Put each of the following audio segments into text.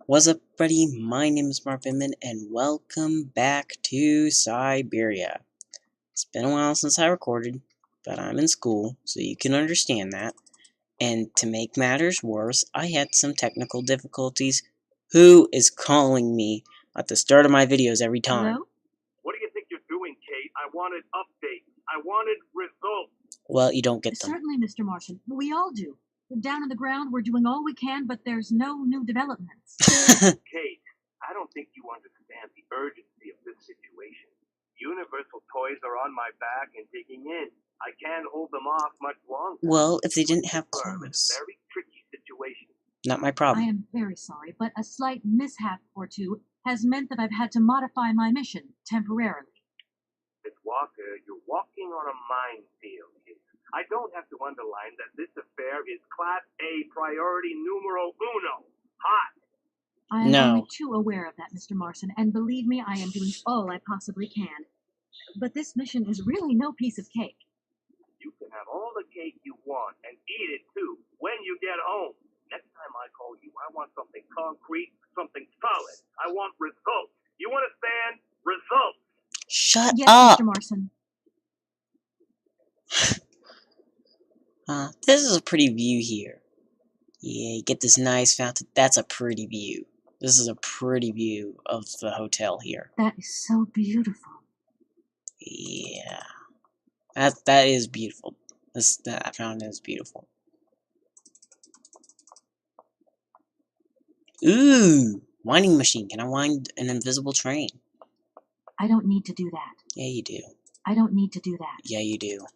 What's up, buddy? My name is Mark Inman, and welcome back to Syberia. It's been a while since I recorded, but I'm in school, so you can understand that. And to make matters worse, I had some technical difficulties. Who is calling me at the start of my videos every time? Hello? What do you think you're doing, Kate? I wanted updates. I wanted results. Well, you don't get them. Certainly, Mr. Martian. We all do. Down on the ground, we're doing all we can, but there's no new developments. Kate, I don't think you understand the urgency of this situation. Universal toys are on my back and digging in. I can't hold them off much longer. Well, if they didn't have Firm in a claws. very tricky situation. Not my I problem. am very sorry, but a slight mishap or two has meant that I've had to modify my mission temporarily. Miss Walker, you're walking on a minefield here. I don't have to underline that this affair is Class A priority numero uno. Hot. I am No. only too aware of that, Mr. Martian, and believe me, I am doing all I possibly can. But this mission is really no piece of cake. You can have all the cake you want and eat it too when you get home. Next time I call you, I want something concrete, something solid. I want results. You understand? Results. Shut Yes, up! Mr. Martian. This is a pretty view here. Yeah, you get this nice fountain. That's a pretty view. This is a pretty view of the hotel here. That is so beautiful. Yeah. That is beautiful. That fountain is beautiful. Ooh! Winding machine. Can I wind an invisible train? I don't need to do that. Yeah, you do. I don't need to do that. Yeah, you do.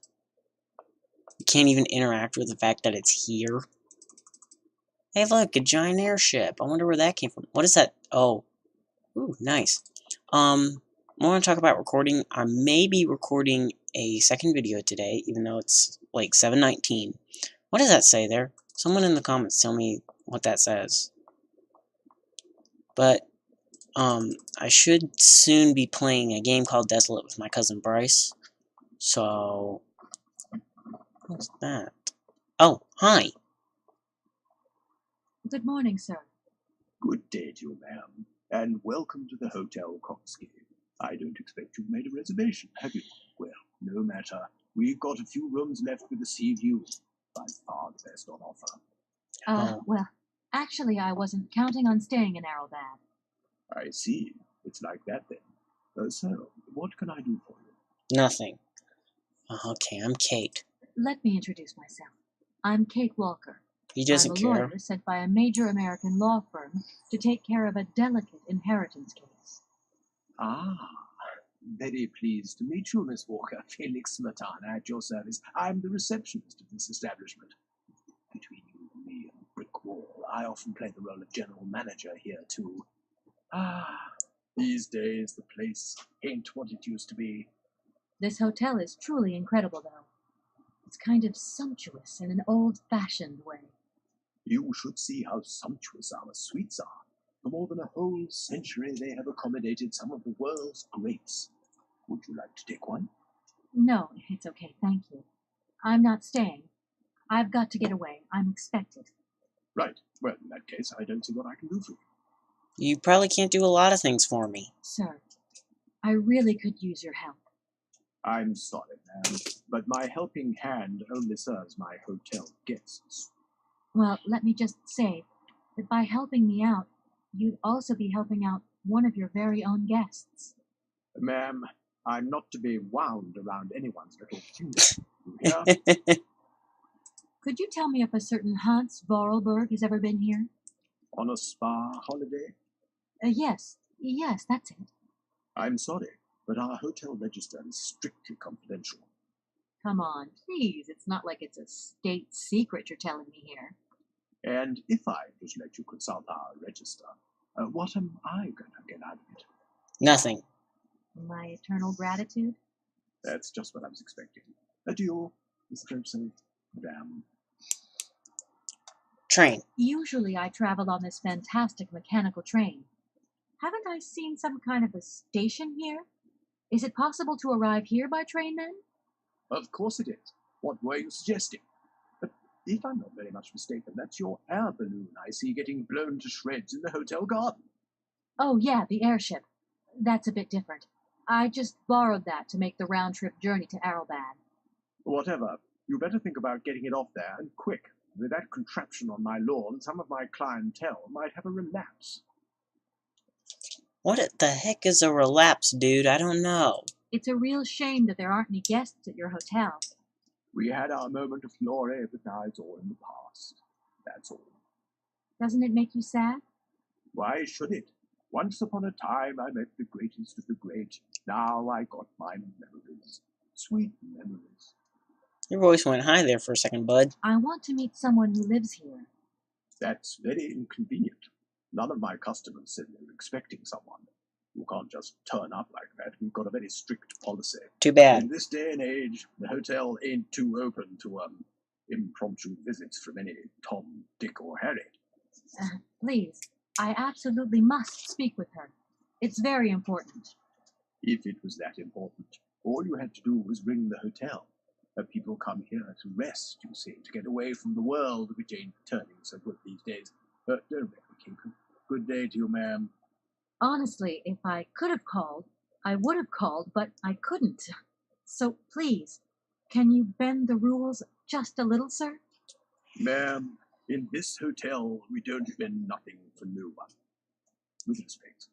You can't even interact with the fact that it's here. Hey, look, a giant airship. I wonder where that came from. What is that? Oh. Ooh, nice. I want to talk about recording. I may be recording a second video today, even though it's like 7:19. What does that say there? Someone in the comments tell me what that says. But, I should soon be playing a game called Desolate with my cousin Bryce. So, what's that? Oh, hi. Good morning, sir. Good day to you, ma'am, and welcome to the Hotel Kotsky. I don't expect you've made a reservation, have you? Well, no matter. We've got a few rooms left with a sea view. By far the best on offer. Well, actually, I wasn't counting on staying in Arrowbad. I see. It's like that then. So, what can I do for you? Nothing. Okay, I'm Kate. Let me introduce myself. I'm Kate Walker. He I'm doesn't a care. lawyer sent by a major American law firm to take care of a delicate inheritance case. Ah, very pleased to meet you, Miss Walker. Felix Smetana at your service. I'm the receptionist of this establishment. Between you and me and the brick wall, I often play the role of general manager here, too. These days the place ain't what it used to be. This hotel is truly incredible, though. It's kind of sumptuous in an old-fashioned way. You should see how sumptuous our suites are. For more than a whole century they have accommodated some of the world's greats. Would you like to take one? No, it's okay, thank you. I'm not staying. I've got to get away. I'm expected. Right. Well, in that case, I don't see what I can do for you. You probably can't do a lot of things for me. Sir, I really could use your help. I'm sorry, ma'am, but my helping hand only serves my hotel guests. Well, let me just say that by helping me out, you'd also be helping out one of your very own guests. Ma'am, I'm not to be wound around anyone's little finger. You hear? Could you tell me if a certain Hans Vorarlberg has ever been here? On a spa holiday? Yes, that's it. I'm sorry, but our hotel register is strictly confidential. Come on, please. It's not like it's a state secret you're telling me here. And if I just let you consult our register, what am I going to get out of it? Nothing. My eternal gratitude? That's just what I was expecting. Adieu, Mr. Thompson, Madame. Train. Usually I travel on this fantastic mechanical train. Haven't I seen some kind of a station here? Is it possible to arrive here by train then? Of course it is. What were you suggesting? If I'm not very much mistaken, that's your air balloon I see getting blown to shreds in the hotel garden. Oh, yeah, the airship. That's a bit different. I just borrowed that to make the round-trip journey to Arrowbad. Whatever. You better think about getting it off there, and quick. With that contraption on my lawn, some of my clientele might have a relapse. What the heck is a relapse, dude? I don't know. It's a real shame that there aren't any guests at your hotel. We had our moment of glory, but now it's all in the past. That's all. Doesn't it make you sad? Why should it? Once upon a time I met the greatest of the great. Now I got my memories. Sweet memories. Your voice went high there for a second, bud. I want to meet someone who lives here. That's very inconvenient. None of my customers said they were expecting someone. You can't just turn up like that. We've got a very strict policy. Too bad. In this day and age, the hotel ain't too open to impromptu visits from any Tom, Dick, or Harry. Please, I absolutely must speak with her. It's very important. If it was that important, all you had to do was ring the hotel. People come here to rest, you see, to get away from the world, which ain't turning so good these days. Don't make me keep it. Good day to you, ma'am. Honestly, if I could have called, I would have called, but I couldn't. So please, can you bend the rules just a little, sir? Ma'am, in this hotel, we don't bend nothing for no one. With respect.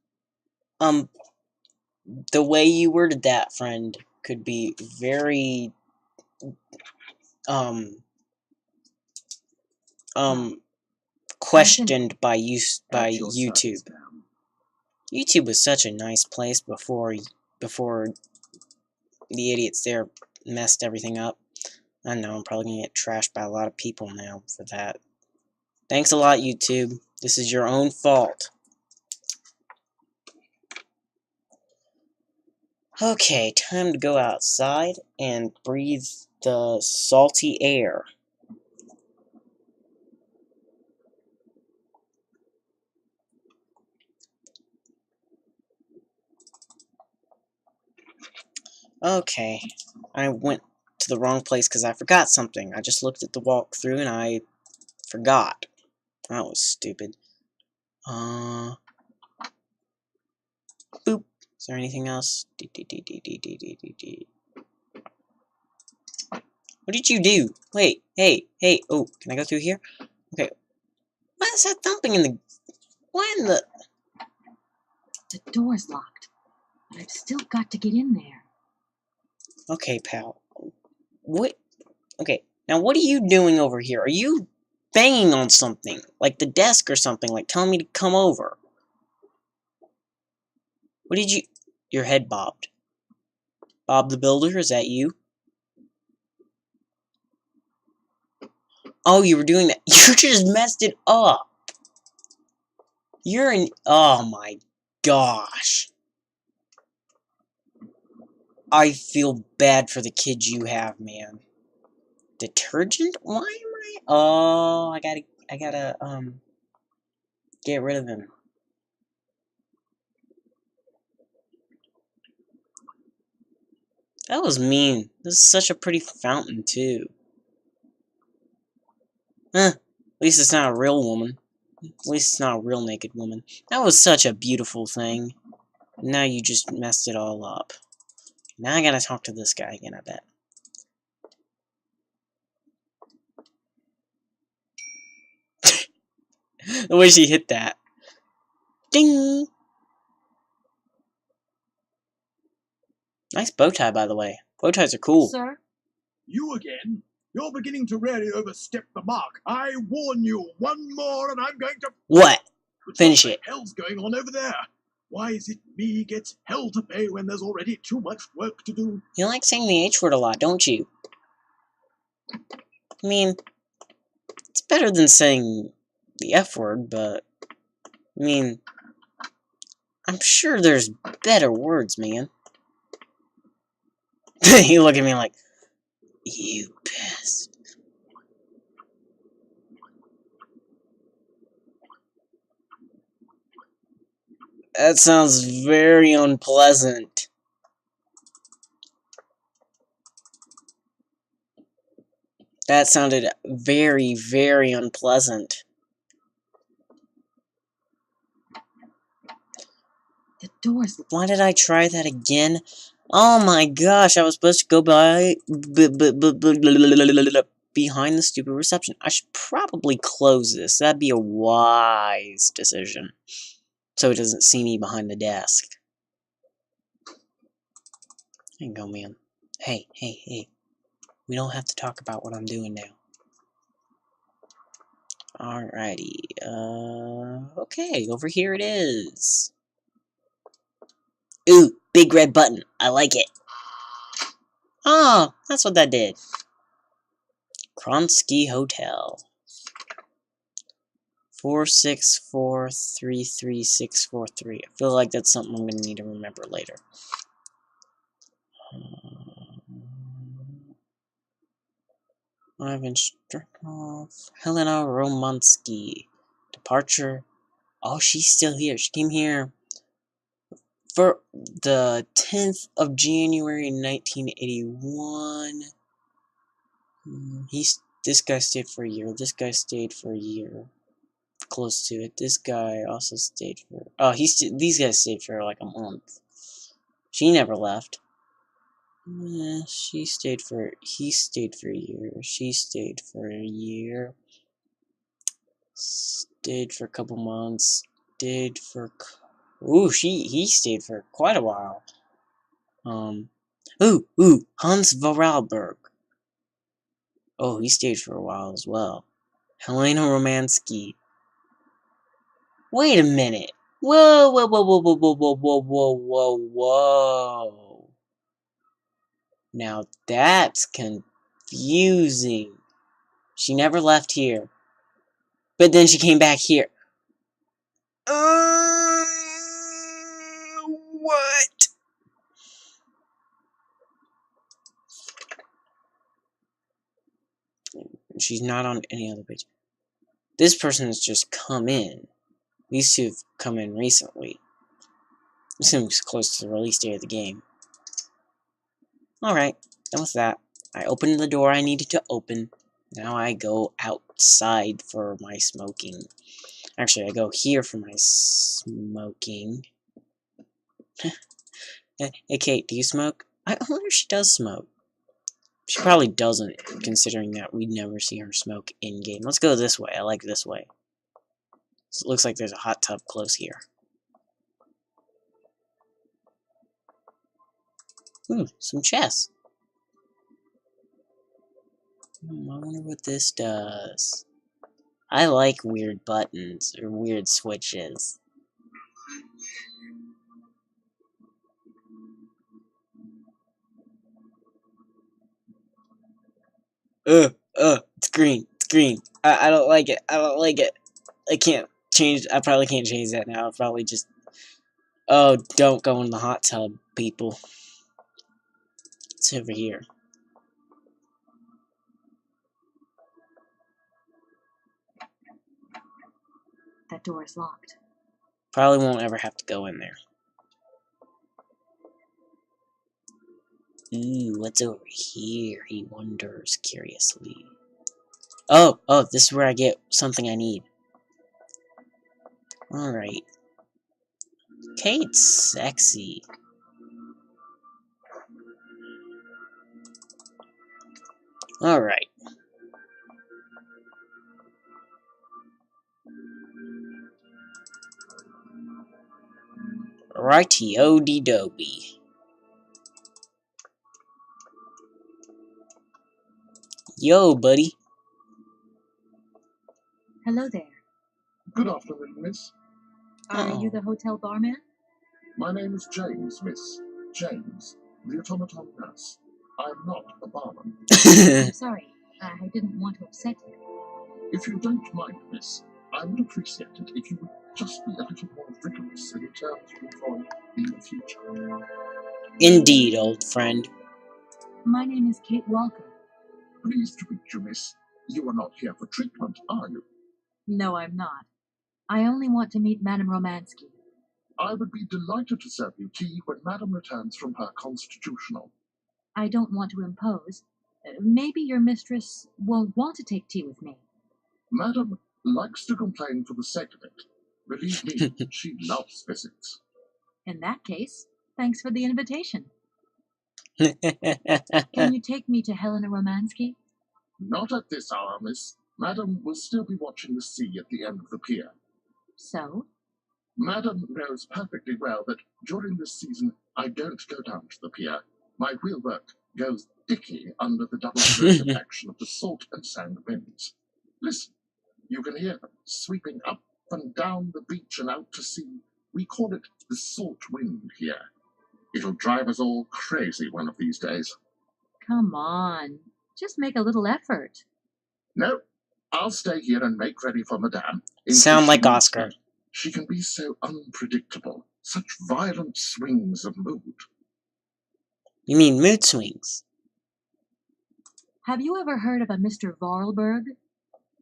The way you worded that, friend, could be very, questioned by YouTube. YouTube was such a nice place before the idiots there messed everything up. I know, I'm probably gonna get trashed by a lot of people now for that. Thanks a lot, YouTube. This is your own fault. Okay, time to go outside and breathe the salty air. Okay, I went to the wrong place because I forgot something. I just looked at the walkthrough and I forgot. That was stupid. Boop. Is there anything else? What did you do? Wait, hey. Oh, can I go through here? Okay. What is that thumping in the... What in the... The door's locked, but I've still got to get in there. Okay, pal. What? Okay, now what are you doing over here? Are you banging on something? Like the desk or something? Like telling me to come over? What did you... Your head bobbed. Bob the Builder, is that you? Oh, you were doing that. You just messed it up. You're in... Oh my gosh. I feel bad for the kids you have, man. Detergent? Why am I... Oh, I gotta, get rid of him. That was mean. This is such a pretty fountain, too. At least it's not a real woman. At least it's not a real naked woman. That was such a beautiful thing. Now you just messed it all up. Now I gotta talk to this guy again, I bet. The way she hit that. Ding! Nice bow tie, by the way. Bow ties are cool. Sir? You again? You're beginning to really overstep the mark. I warn you, one more and I'm going to... What? But Finish what it. the hell's going on over there? Why is it me gets hell to pay when there's already too much work to do? You like saying the H word a lot, don't you? I mean, it's better than saying the F word, but... I mean... I'm sure there's better words, man. You look at me like... You pissed. That sounds very unpleasant. That sounded very, very unpleasant. The door's Why did I try that again? Oh my gosh, I was supposed to go by behind the stupid reception. I should probably close this. That'd be a wise decision. So it doesn't see me behind the desk. There you go, man. Hey, hey, hey. We don't have to talk about what I'm doing now. Alrighty. Okay, over here it is. Ooh, big red button. I like it. Oh, that's what that did. Kronsky Hotel. 4643363. I feel like that's something I'm gonna need to remember later. Ivan Strukov. Helena Romansky. Departure. Oh, she's still here. She came here for the 10th of January 1981. This guy stayed for a year. This guy stayed for a year. Close to it. This guy also stayed for. Oh, these guys stayed for like a month. She never left. He stayed for a year. She stayed for a year. Stayed for a couple months. Stayed for. Ooh, he stayed for quite a while. Hans Vorarlberg. Oh, he stayed for a while as well. Helena Romansky. Wait a minute. Whoa, whoa, whoa, whoa, whoa, whoa, whoa, whoa, whoa, whoa, whoa. Now that's confusing. She never left here. But then she came back here. What? She's not on any other page. This person has just come in. These two have come in recently. This seems close to the release date of the game. Alright, done with that. I opened the door I needed to open. Now I go outside for my smoking. Actually, I go here for my smoking. Hey, Kate, do you smoke? I wonder if she does smoke. She probably doesn't, considering that we never see her smoke in-game. Let's go this way. I like this way. So it looks like there's a hot tub close here. Ooh, some chess. I wonder what this does. I like weird buttons, or weird switches. It's green. It's green. I don't like it. I don't like it. I can't change. I probably can't change that now. I'll probably just. Oh, don't go in the hot tub, people. It's over here. That door is locked. Probably won't ever have to go in there. Ooh, what's over here? He wonders curiously. Oh, this is where I get something I need. Alright. Kate's sexy. Alright. Righty-o-dee-doby. Yo, buddy. Hello there. Good afternoon, miss. Are you the hotel barman? My name is James, miss. James, the automaton nurse. I'm not a barman. I'm sorry. I didn't want to upset you. If you don't mind, miss, I would appreciate it if you would just be a little more vigorous in terms of employment in the future. Indeed, old friend. My name is Kate Walker. Pleased to meet you, miss. You are not here for treatment, are you? No, I'm not. I only want to meet Madame Romansky. I would be delighted to serve you tea when Madame returns from her constitutional. I don't want to impose, Maybe your mistress won't want to take tea with me. Madam likes to complain for the sake of it. Believe me, she loves visits. In that case, thanks for the invitation. Can you take me to Helena Romansky? Not at this hour, miss. Madam will still be watching the sea at the end of the pier. So? Madam knows perfectly well that during this season I don't go down to the pier. My wheelwork goes dicky under the double-threaded action of the salt and sand winds. Listen, you can hear them sweeping up and down the beach and out to sea. We call it the salt wind here. It'll drive us all crazy one of these days. Come on. Just make a little effort. No, I'll stay here and make ready for Madame. Sound like Oscar. She can be so unpredictable, such violent swings of mood. You mean mood swings? Have you ever heard of a Mr. Vorarlberg?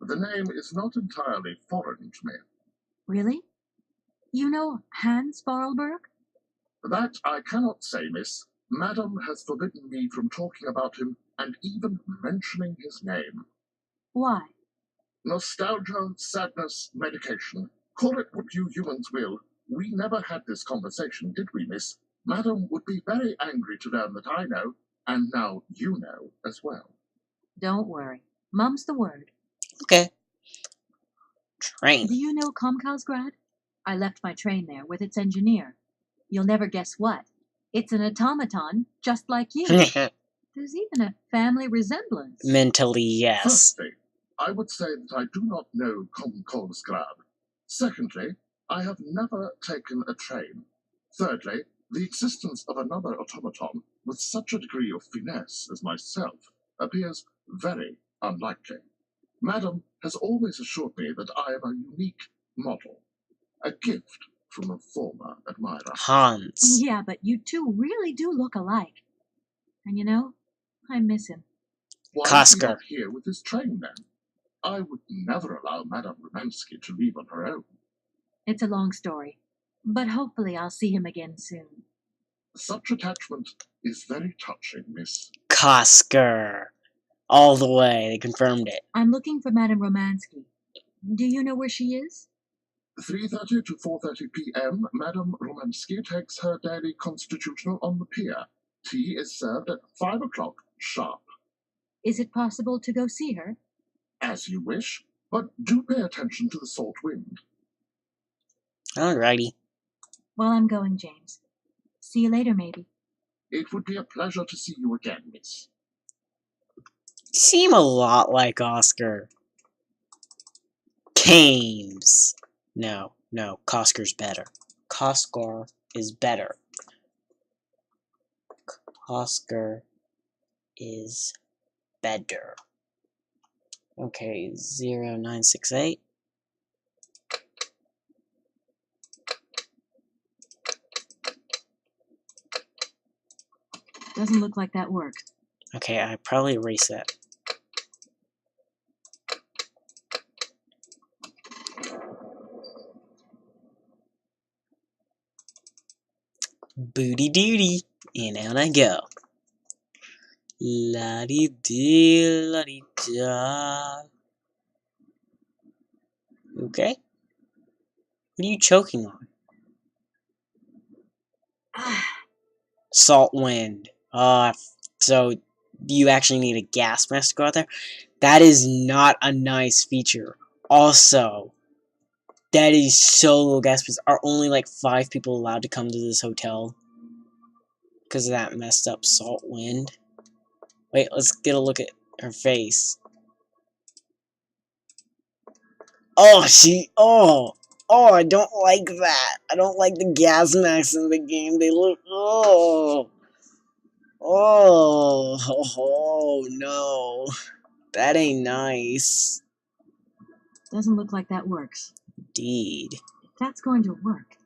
The name is not entirely foreign to me. Really? You know Hans Vorarlberg? That I cannot say, miss. Madam has forbidden me from talking about him and even mentioning his name. Why? Nostalgia, sadness, medication. Call it what you humans will. We never had this conversation, did we, miss? Madam would be very angry to learn that I know, and now you know as well. Don't worry. Mum's the word. Okay. Train. Do you know Comkausgrad? I left my train there with its engineer. You'll never guess what. It's an automaton, just like you. There's even a family resemblance. Mentally, yes. Firstly, I would say that I do not know Comkausgrad. Secondly, I have never taken a train. Thirdly, the existence of another automaton with such a degree of finesse as myself appears very unlikely. Madam has always assured me that I am a unique model, a gift from a former admirer. Hans. Yeah, but you two really do look alike. And you know, I miss him. Why is he Kosker. not here with his train then? I would never allow Madame Romansky to leave on her own. It's a long story, but hopefully I'll see him again soon. Such attachment is very touching, miss. Kosker. All the way. They confirmed it. I'm looking for Madame Romansky. Do you know where she is? 3:30 to 4:30 p.m., Madame Romansky takes her daily constitutional on the pier. Tea is served at 5 o'clock sharp. Is it possible to go see her? As you wish, but do pay attention to the salt wind. Alrighty. Well, I'm going, James. See you later, maybe. It would be a pleasure to see you again, miss. Seem a lot like Oscar. Kames. No, Kosker's better. Kosker is better. Kosker is better. Okay, 0968. Doesn't look like that worked. Okay, I probably erase that. Booty duty. And out I go. La-dee-dee, la-dee-da. Okay. What are you choking on? Salt wind. So you actually need a gas mask to go out there? That is not a nice feature. Also, that is so low gas masks. Are only like 5 people allowed to come to this hotel? Because of that messed up salt wind. Wait, let's get a look at her face. Oh, I don't like that. I don't like the gas masks in the game. They look, oh, no. That ain't nice. Doesn't look like that works. Indeed. If that's going to work,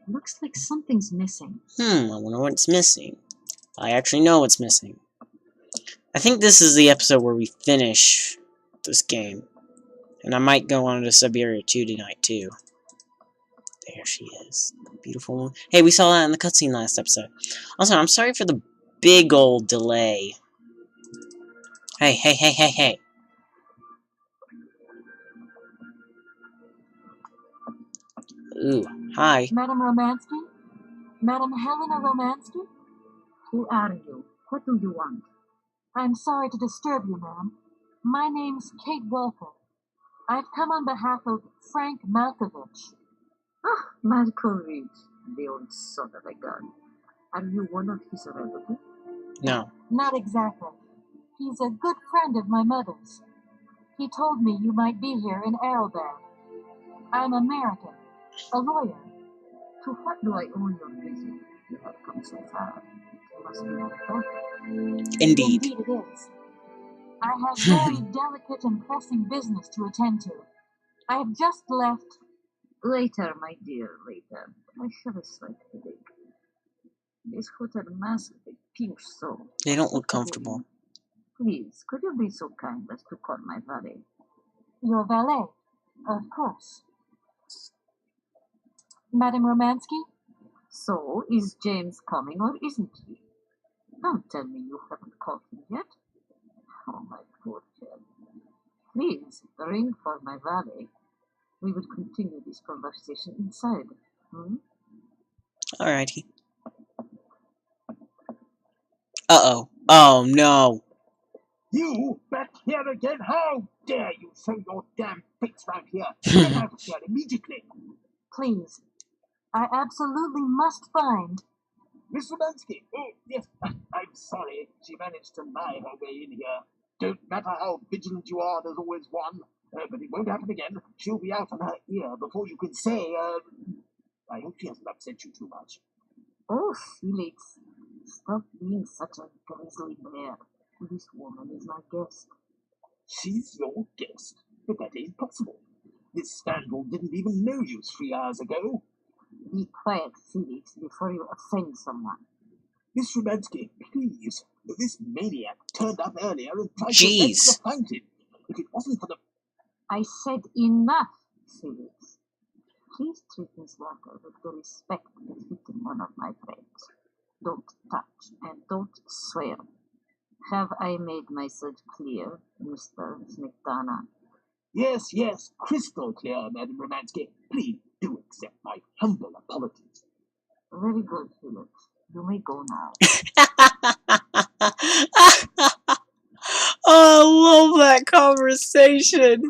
it looks like something's missing. I wonder what's missing. I actually know what's missing. I think this is the episode where we finish this game. And I might go on to Syberia 2 tonight, too. There she is. Beautiful one. Hey, we saw that in the cutscene last episode. Also, I'm sorry for the big old delay. Hey, hey, hey, hey, hey. Ooh, hi. Madam Romansky? Madam Helena Romansky? Who are you? What do you want? I'm sorry to disturb you, ma'am. My name's Kate Walker. I've come on behalf of Frank Malkovich. Ah, Malkovich, the old son of a gun. Are you one of his relatives? No. Not exactly. He's a good friend of my mother's. He told me you might be here in Arrowbad. I'm American, a lawyer. To what do I owe your visit? You have come so far. It must be important. Indeed. Indeed it is. I have very delicate and pressing business to attend to. I have just left. Later, my dear, later. I have a slight headache. This hotel mask a pinch so. They don't look comfortable. Please, could you be so kind as to call my valet? Your valet? Of course. Madam Romansky? So, is James coming or isn't he? Don't tell me you haven't called him yet. Oh, my poor child. Please, ring for my valet. We will continue this conversation inside. Alrighty. Uh-oh. Oh, no. You back here again? How dare you show your damn face round here? Get out of here immediately. Please, I absolutely must find. Miss Romansky. Oh, yes. I'm sorry. She managed to lie her way in here. Don't matter how vigilant you are, there's always one. But it won't happen again. She'll be out on her ear before you can say, I hope she hasn't upset you too much. Oh, Felix, stop being such a grizzly bear. This woman is my guest. She's your guest? But that ain't possible. This scandal didn't even know you 3 hours ago. Be quiet, Felix, before you offend someone. Miss Romansky, please. This maniac turned up earlier and tried to wreck Jeez. the fountain. If it wasn't for the... I said enough, Felix. Please treat Miss Walker with the respect befitting one of my friends. Don't touch and don't swear. Have I made myself clear, Mr. Smetana? Yes, yes, crystal clear, Madam Romansky. Please do accept my humble apologies. Very good, Felix. You may go now. Oh, I love that conversation.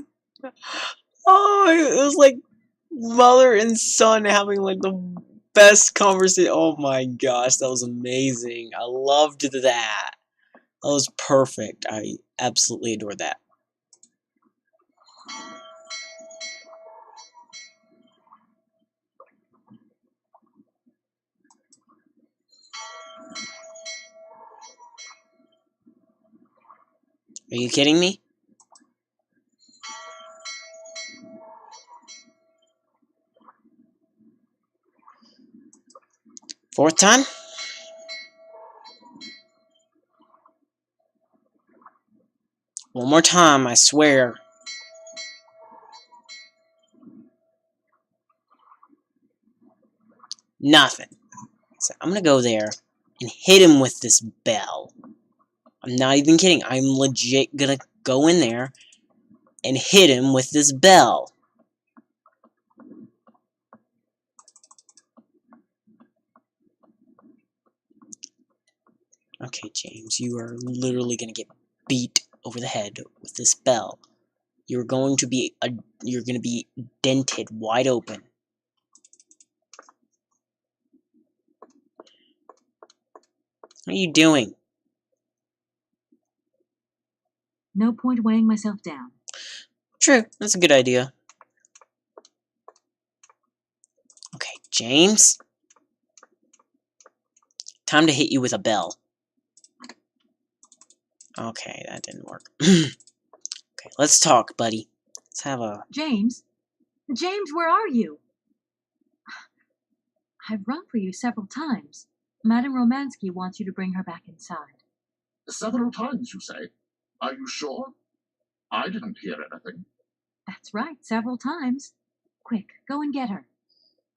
Oh, it was like mother and son having like the best conversation. Oh my gosh, that was amazing. I loved that. That was perfect. I absolutely adored that. Are you kidding me? Fourth time? One more time, I swear. Nothing. So I'm gonna go there and hit him with this bell. I'm not even kidding. I'm legit gonna go in there and hit him with this bell. Okay, James, you are literally gonna get beat over the head with this bell. You're going to be dented wide open. What are you doing? No point weighing myself down. True, that's a good idea. Okay, James. Time to hit you with a bell. Okay, that didn't work. Okay, let's talk, buddy. Let's have a... James? James, where are you? I've rung for you several times. Madame Romansky wants you to bring her back inside. Several times, you say? Are you sure? I didn't hear anything. That's right, several times. Quick, go and get her.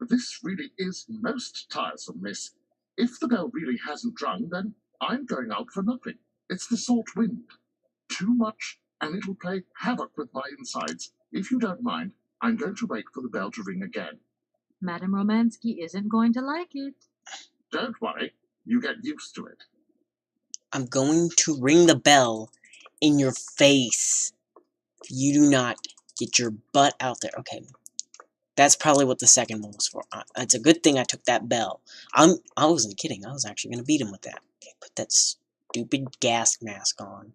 This really is most tiresome, miss. If the bell really hasn't rung, then I'm going out for nothing. It's the salt wind. too much, and it'll play havoc with my insides. If you don't mind, I'm going to wait for the bell to ring again. Madame Romansky isn't going to like it. Don't worry, you get used to it. I'm going to ring the bell in your face. If you do not get your butt out there. Okay. That's probably what the second one was for. It's a good thing I took that bell. I wasn't kidding. I was actually going to beat him with that. Okay, put that stupid gas mask on.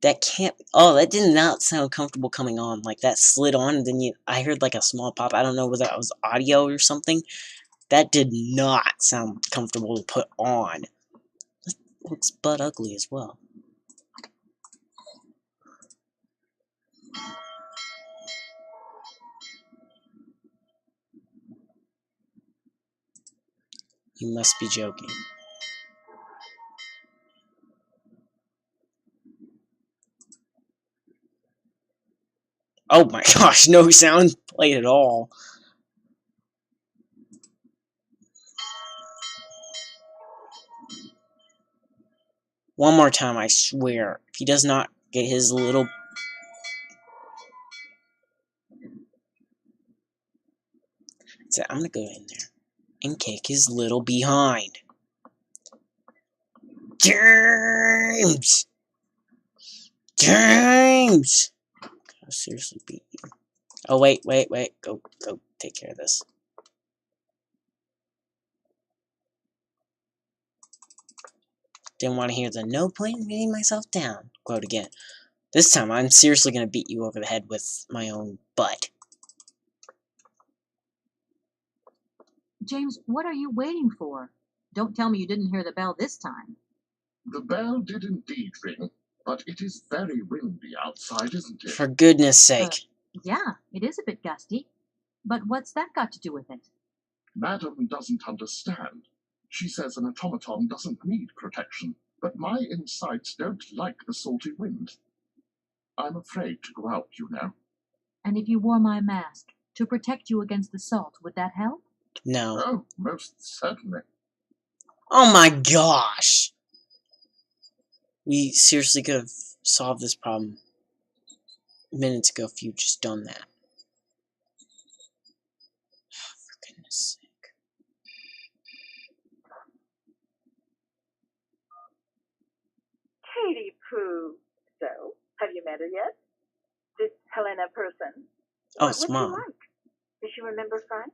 That can't... Oh, that did not sound comfortable coming on. Like, that slid on, and then I heard, like, a small pop. I don't know whether that was audio or something. That did not sound comfortable to put on. It looks butt ugly as well. You must be joking. Oh my gosh, no sound played at all. One more time, I swear. If he does not get his little... So I'm gonna go in there and kick his little behind. James! James! I'll seriously beat you. Oh, wait. Go take care of this. Didn't want to hear the no point in getting myself down quote again. This time, I'm seriously gonna beat you over the head with my own butt. James, what are you waiting for? Don't tell me you didn't hear the bell this time. The bell did indeed ring, but it is very windy outside, isn't it? For goodness sake. Yeah, it is a bit gusty. But what's that got to do with it? Madam doesn't understand. She says an automaton doesn't need protection, but my insides don't like the salty wind. I'm afraid to go out, you know. And if you wore my mask to protect you against the salt, would that help? No. Oh, most certainly. Oh my gosh! We seriously could have solved this problem minutes ago if you'd just done that. For goodness sake. Katie Pooh. So, have you met her yet? This Helena person? Oh, What's she Mom. like? Does she remember Frank?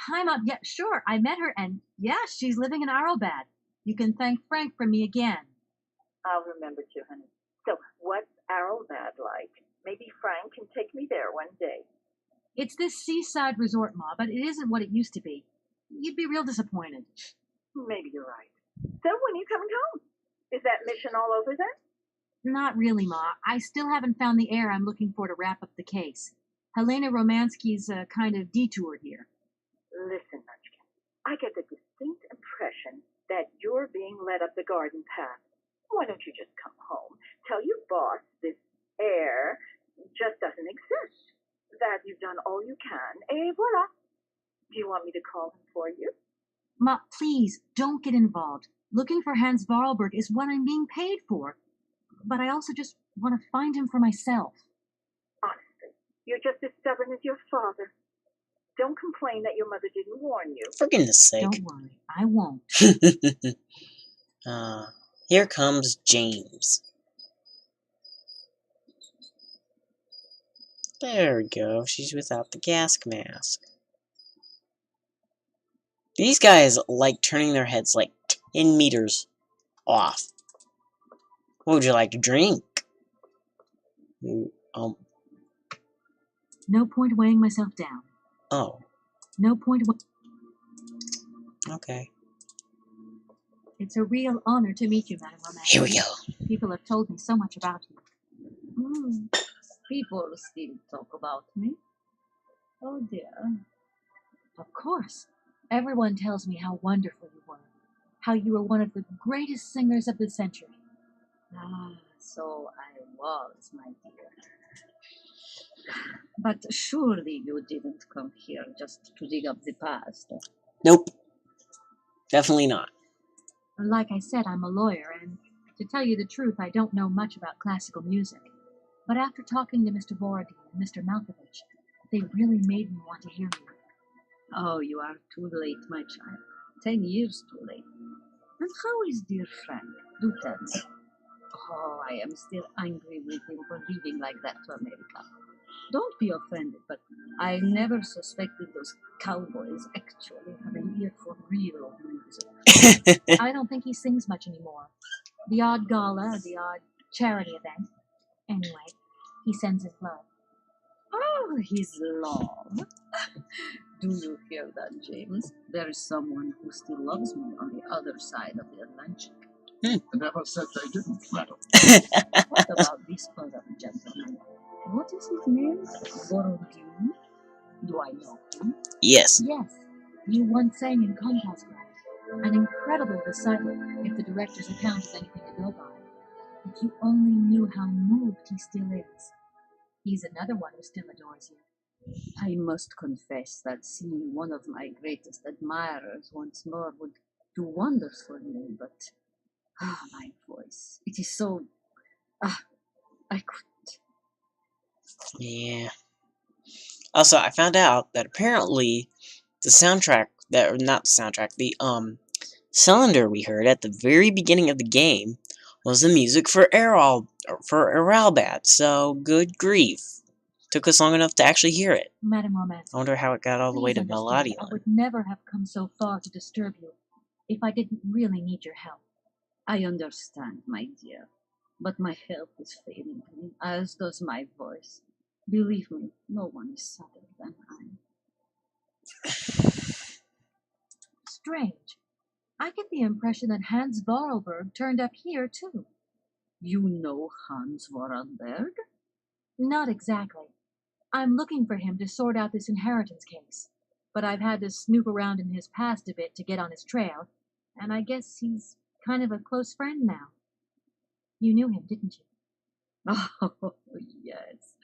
Hi, Mom. Yeah, sure. I met her, and yeah, she's living in Arrowbad. You can thank Frank for me again. I'll remember to, honey. So, what's Arrowbad like? Maybe Frank can take me there one day. It's this seaside resort, Ma, but it isn't what it used to be. You'd be real disappointed. Maybe you're right. So, when are you coming home? Is that mission all over then? Not really, Ma. I still haven't found the heir I'm looking for to wrap up the case. Helena Romansky's kind of detoured here. Listen, Munchkin. I get the distinct impression that you're being led up the garden path. Why don't you just come home, tell your boss this heir just doesn't exist, that you've done all you can, et voila. Do you want me to call him for you? Ma, please, don't get involved. Looking for Hans Vorarlberg is what I'm being paid for. But I also just want to find him for myself. Honestly, you're just as stubborn as your father. Don't complain that your mother didn't warn you. For goodness sake. Don't worry, I won't. Here comes James. There we go. She's without the gas mask. These guys like turning their heads like 10 meters off. What would you like to drink? No point weighing myself down. Oh. No point. Okay. It's a real honor to meet you, Madame Romansky. Here we go. People have told me so much about you. People still talk about me. Oh dear. Of course. Everyone tells me how wonderful you were. How you were one of the greatest singers of the century. Ah, so I was, my dear. But surely you didn't come here just to dig up the past. Nope. Definitely not. Like I said, I'm a lawyer, and To tell you the truth, I don't know much about classical music. But after talking to Mr. Borodin and Mr. Malkovich, they really made me want to hear you. Oh, you are too late, my child. 10 years too late. And how is dear Frank? Do tell me. Oh, I am still angry with him for leaving like that to America. Don't be offended, but I never suspected those cowboys actually have an ear for real music. I don't think he sings much anymore. The odd gala, the odd charity event. Anyway, he sends his love. Oh, his love. Do you hear that, James? There is someone who still loves me on the other side of the Atlantic. I never said they didn't, madam. What about this other gentleman? What is his name? Borodin? Do I know him? Yes. Yes, you once sang in Comcast An incredible recital, if the director's account is anything to go by. If you only knew how moved he still is. He's another one who still adores you. I must confess that seeing one of my greatest admirers once more would do wonders for me, but my voice, it is so I couldn't. Yeah. Also, I found out that apparently the soundtrack or not the soundtrack, the cylinder we heard at the very beginning of the game was the music for Aralbat. So good grief. Took us long enough to actually hear it. Madam Romance, I wonder how it got all the way to Melodion. I would never have come so far to disturb you if I didn't really need your help. I understand, my dear, but my health is failing me, as does my voice. Believe me, no one is sadder than I. Strange. I get the impression that Hans Vorarlberg turned up here, too. You know Hans Vorarlberg? Not exactly. I'm looking for him to sort out this inheritance case, but I've had to snoop around in his past a bit to get on his trail, and I guess he's kind of a close friend now. You knew him, didn't you? Oh, yes,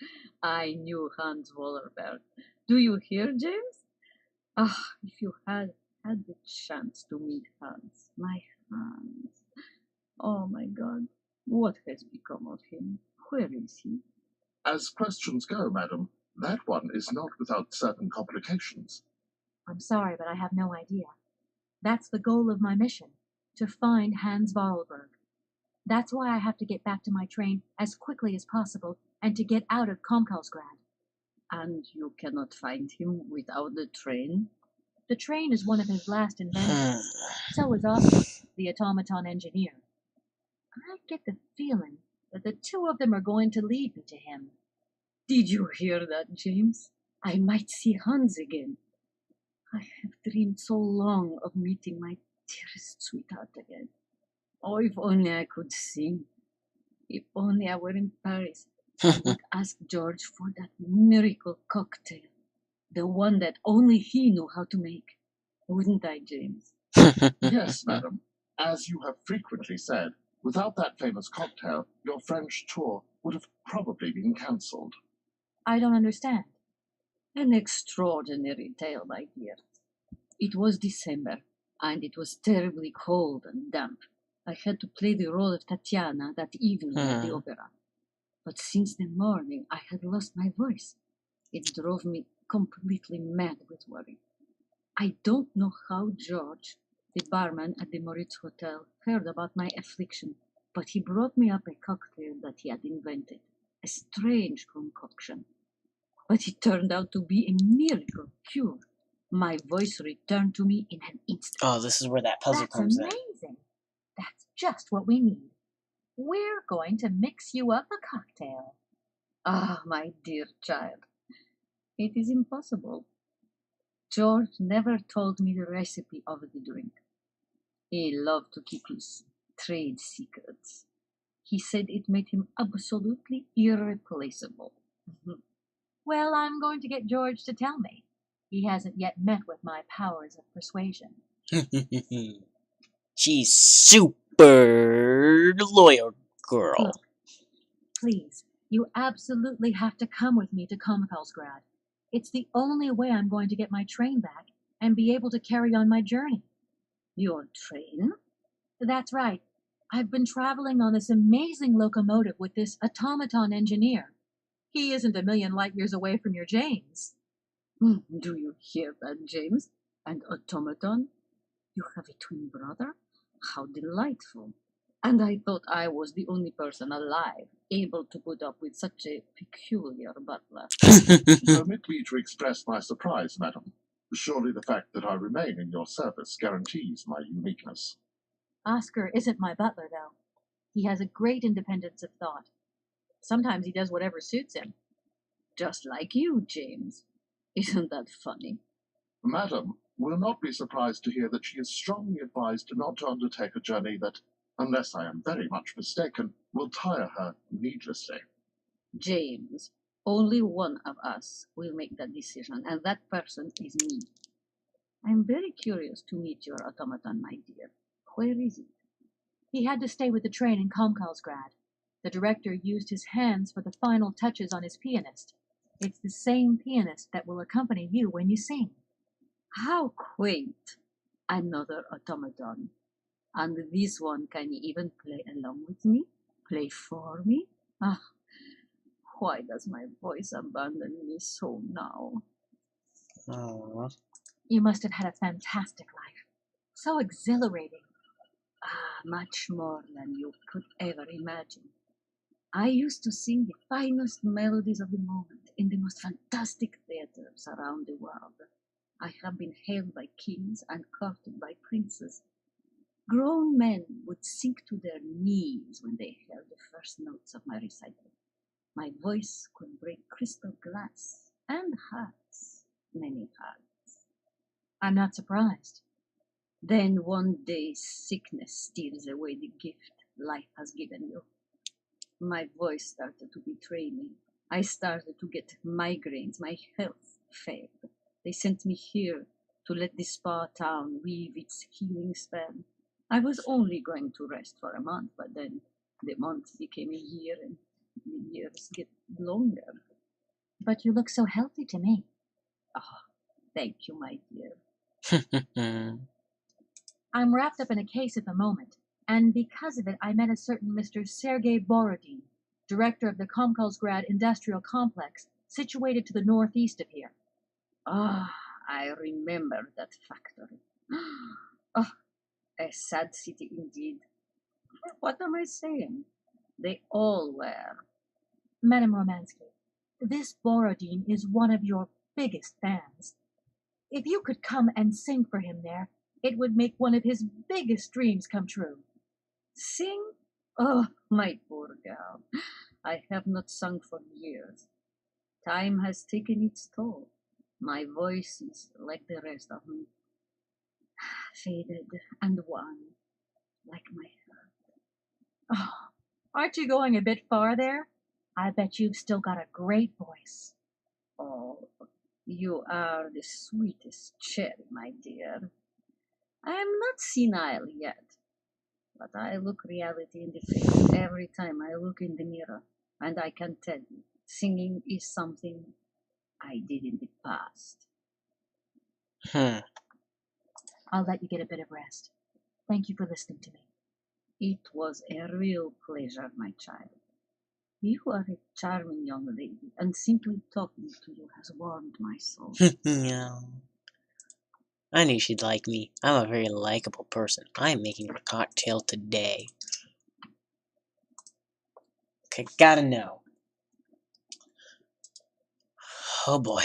I knew Hans Vorarlberg. Do you hear, James? If you had the chance to meet Hans, my Hans. Oh, my God, what has become of him? Where is he? As questions go, madam, that one is not without certain complications. I'm sorry, but I have no idea. That's the goal of my mission, to find Hans Vorarlberg. That's why I have to get back to my train as quickly as possible and to get out of Komkalsgrad. And you cannot find him without the train? The train is one of his last inventions. So is Oscar, the automaton engineer. I get the feeling that the two of them are going to lead me to him. Did you hear that, James? I might see Hans again. I have dreamed so long of meeting my dearest sweetheart again. Oh, if only I could sing. If only I were in Paris, I would ask George for that miracle cocktail. The one that only he knew how to make. Wouldn't I, James? Yes, madam. As you have frequently said, without that famous cocktail, your French tour would have probably been cancelled. I don't understand. An extraordinary tale, my dear. It was December, and it was terribly cold and damp. I had to play the role of Tatiana that evening at the opera. But since the morning, I had lost my voice. It drove me completely mad with worry. I don't know how George, the barman at the Moritz Hotel, heard about my affliction, but he brought me up a cocktail that he had invented, a strange concoction. But it turned out to be a miracle cure. My voice returned to me in an instant. Oh, this is where that puzzle comes in. That's amazing. That's just what we need. We're going to mix you up a cocktail. Ah, my dear child, it is impossible. George never told me the recipe of the drink. He loved to keep his trade secrets. He said it made him absolutely irreplaceable. Well, I'm going to get George to tell me. He hasn't yet met with my powers of persuasion. She's super loyal girl. Look, please, you absolutely have to come with me to Komkalsgrad. It's the only way I'm going to get my train back and be able to carry on my journey. Your train? That's right. I've been traveling on this amazing locomotive with this automaton engineer. He isn't a million light years away from your James. Do you hear that, James? An automaton? You have a twin brother? How delightful. And I thought I was the only person alive able to put up with such a peculiar butler. Permit me to express my surprise, madam. Surely the fact that I remain in your service guarantees my uniqueness. Oscar isn't my butler, though. He has a great independence of thought. Sometimes he does whatever suits him. Just like you, James. Isn't that funny? Madam will not be surprised to hear that she is strongly advised not to undertake a journey that, unless I am very much mistaken, will tire her needlessly. James, only one of us will make that decision, and that person is me. I'm very curious to meet your automaton, my dear. Where is it? He had to stay with the train in Komkalsgrad. The director used his hands for the final touches on his pianist. It's the same pianist that will accompany you when you sing. How quaint! Another automaton. And this one can even play along with me? Play for me? Ah, why does my voice abandon me so now? Aww. You must have had a fantastic life. So exhilarating. Ah, much more than you could ever imagine. I used to sing the finest melodies of the moment in the most fantastic theaters around the world. I have been hailed by kings and courted by princes. Grown men would sink to their knees when they heard the first notes of my recital. My voice could break crystal glass and hearts, many hearts. I'm not surprised. Then one day sickness steals away the gift life has given you. My voice started to betray me. I started to get migraines. My health failed. They sent me here to let the spa town weave its healing spell. I was only going to rest for a month, but then the month became a year and the years get longer. But you look so healthy to me. Ah, thank you, my dear. I'm wrapped up in a case at the moment, and because of it I met a certain Mr. Sergei Borodin, director of the Komkalsgrad Industrial Complex, situated to the northeast of here. Ah, I remember that factory. Ah, a sad city indeed. What am I saying? They all were. Madame Romansky, this Borodin is one of your biggest fans. If you could come and sing for him there, it would make one of his biggest dreams come true. Sing? Oh, my poor girl. I have not sung for years. Time has taken its toll. My voice is like the rest of me, faded and wan, like my heart. Oh, aren't you going a bit far there? I bet you've still got a great voice. Oh, you are the sweetest cherry, my dear. I am not senile yet, but I look reality in the face every time I look in the mirror, and I can tell you, singing is something I did in the past. I'll let you get a bit of rest. Thank you for listening to me. It was a real pleasure, my child. You are a charming young lady, and simply talking to you has warmed my soul. No. I knew she'd like me. I'm a very likable person. I am making her a cocktail today. Okay, gotta know. Oh boy.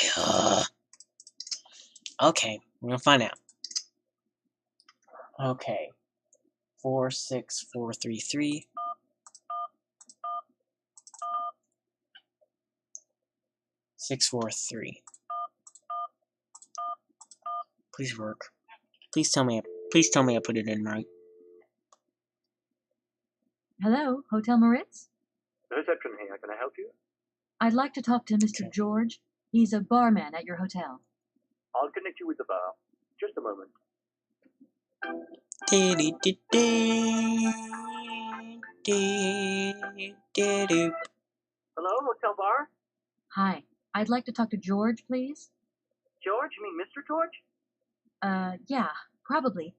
Okay, we're gonna find out. Okay. 46433. 643. Please work. Please tell me I put it in right. Hello, Hotel Moritz? The reception here. Can I help you? I'd like to talk to Mr. Okay. George. He's a barman at your hotel. I'll connect you with the bar. Just a moment. Hello, hotel bar? Hi, I'd like to talk to George, please. George? You mean Mr. George? Yeah, probably.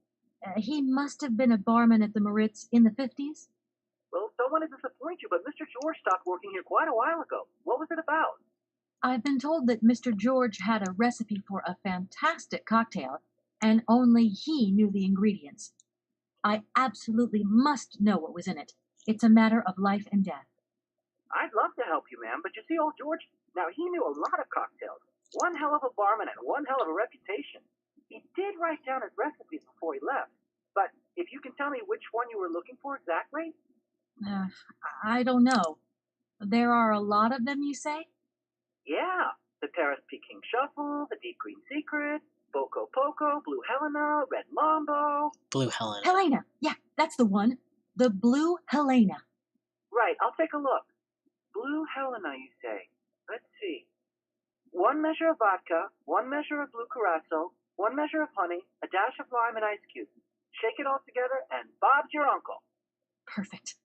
He must have been a barman at the Maritz in the 50s. Well, don't want to disappoint you, but Mr. George stopped working here quite a while ago. What was it about? I've been told that Mr. George had a recipe for a fantastic cocktail, and only he knew the ingredients. I absolutely must know what was in it. It's a matter of life and death. I'd love to help you, ma'am, but you see, old George, now he knew a lot of cocktails. One hell of a barman and one hell of a reputation. He did write down his recipes before he left, but if you can tell me which one you were looking for exactly? Uh, I don't know. There are a lot of them, you say? Yeah, the Paris Peking Shuffle, the Deep Green Secret, Boco Poco, Blue Helena, Red Mambo. Blue Helena. Helena! Yeah, that's the one. The Blue Helena. Right, I'll take a look. Blue Helena, you say? Let's see. 1 measure of vodka, 1 measure of blue curacao, 1 measure of honey, a dash of lime and ice cubes. Shake it all together, and Bob's your uncle. Perfect.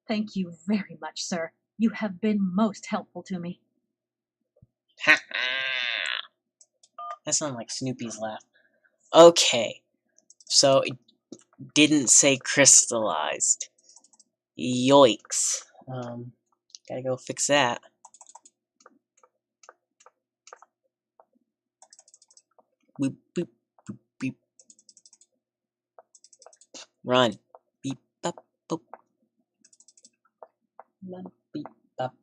Thank you very much, sir. You have been most helpful to me. Ha ha! That sounded like Snoopy's laugh. Okay, so it didn't say crystallized. Yoicks. Gotta go fix that. Boop, boop, boop, beep. Run. Beep, bop, boop. Run, beep, bop.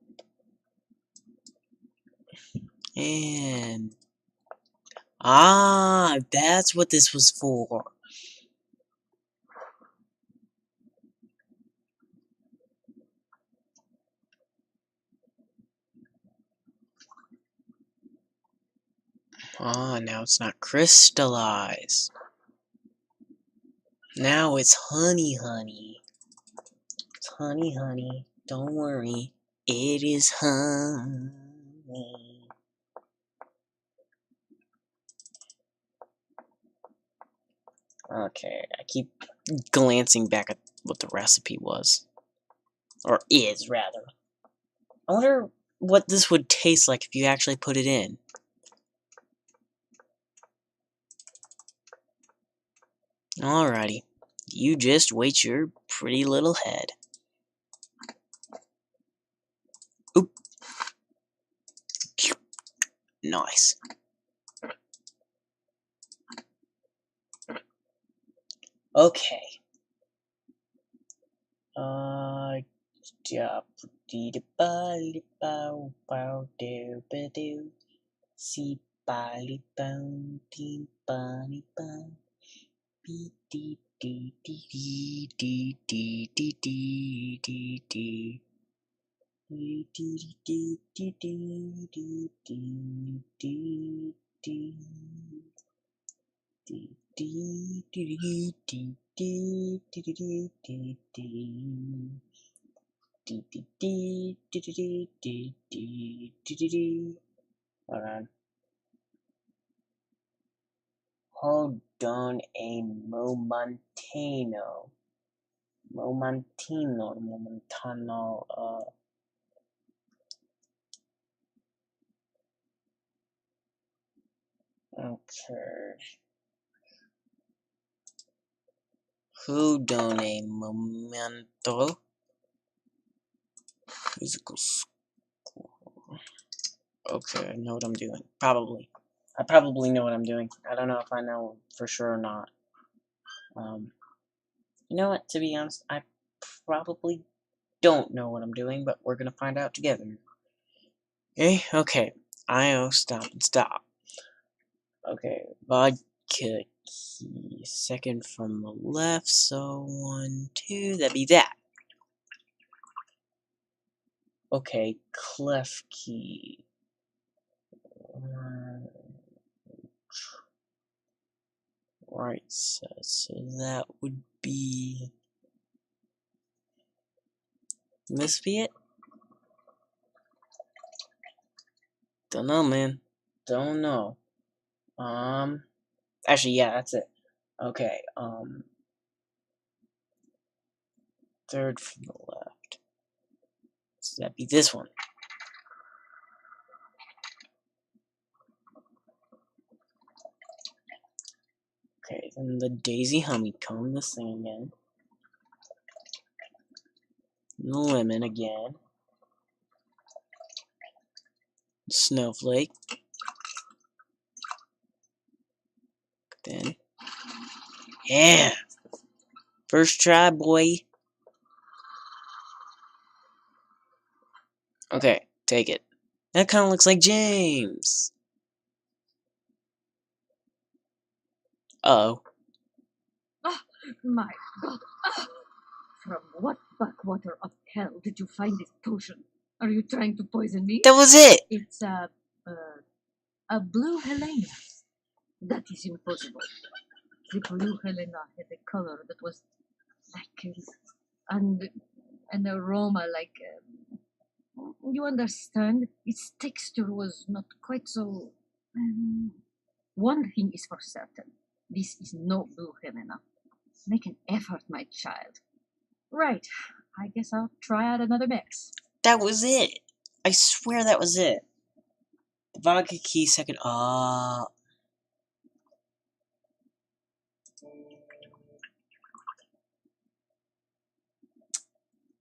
And... ah, that's what this was for. Ah, now it's not crystallized. Now it's honey, honey. It's honey, honey. Don't worry. It is honey. Okay, I keep glancing back at what the recipe was. Or is, rather. I wonder what this would taste like if you actually put it in. Alrighty. You just wait your pretty little head. Oop. Nice. Okay. Ja, dee da ba li bow bow do ba do. See ba li bow dee ba li bow. Be dee dee dee dee dee dee dee dee dee dee. Dee dee dee dee dee dee dee dee dee. Dee dee dee dee dee dee dee dee dee. Dee dee dee dee dee dee dee dee dee dee. Hold on. Hold on a momentano. Momentano. Okay. Hold on a momento. Physical school. Okay, I know what I'm doing. Probably. I probably know what I'm doing. I don't know if I know for sure or not. You know what? To be honest, I probably don't know what I'm doing, but we're gonna find out together. Okay. IO stop and stop. Okay, vodka key. Second from the left, so 1, 2, that'd be that. Okay, clef key. Right, so that would be... this be it? Don't know, man. Don't know. Actually, yeah, that's it. Okay, third from the left. So that'd be this one. Okay, then the daisy honeycomb, this thing again. And the lemon again. Snowflake. Then. Yeah! First try, boy. Okay, take it. That kind of looks like James. Uh-oh. Ah, my God. Ah. From what backwater of hell did you find this potion? Are you trying to poison me? That was it! It's a blue Helena. That is impossible. The blue Helena had a color that was like an aroma like you understand. Its texture was not quite so. One thing is for certain: this is no blue Helena. Make an effort, my child. Right. I guess I'll try out another mix. That was it! I swear that was it. The vodka key second.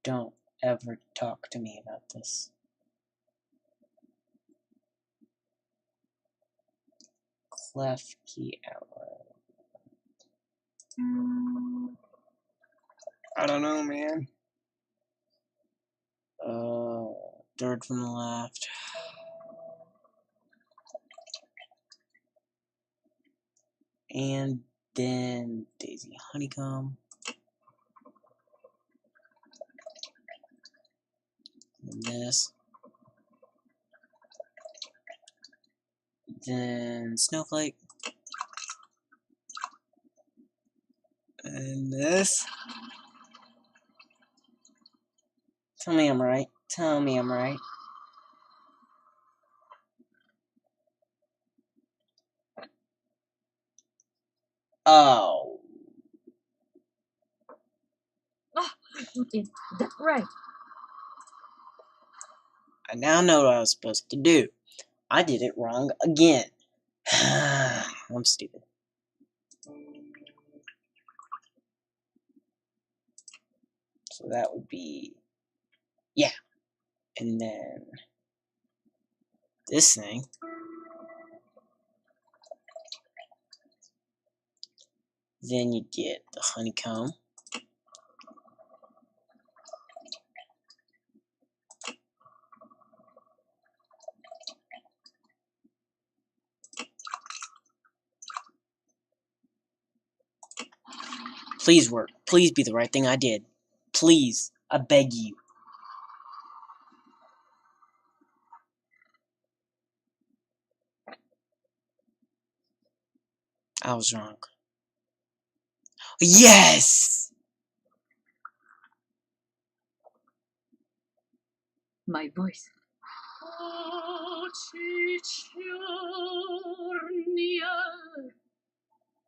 Don't ever talk to me about this. Clef key outlet. I don't know, man. Third from the left. And then daisy honeycomb. And this. Then snowflake. And this. Tell me I'm right. Tell me I'm right. Oh. Ah, you did that right. I now know what I was supposed to do. I did it wrong again. I'm stupid. So that would be... Yeah. And then... this thing. Then you get the honeycomb. Please work. Please be the right thing I did. Please. I beg you. I was wrong. Yes! My voice.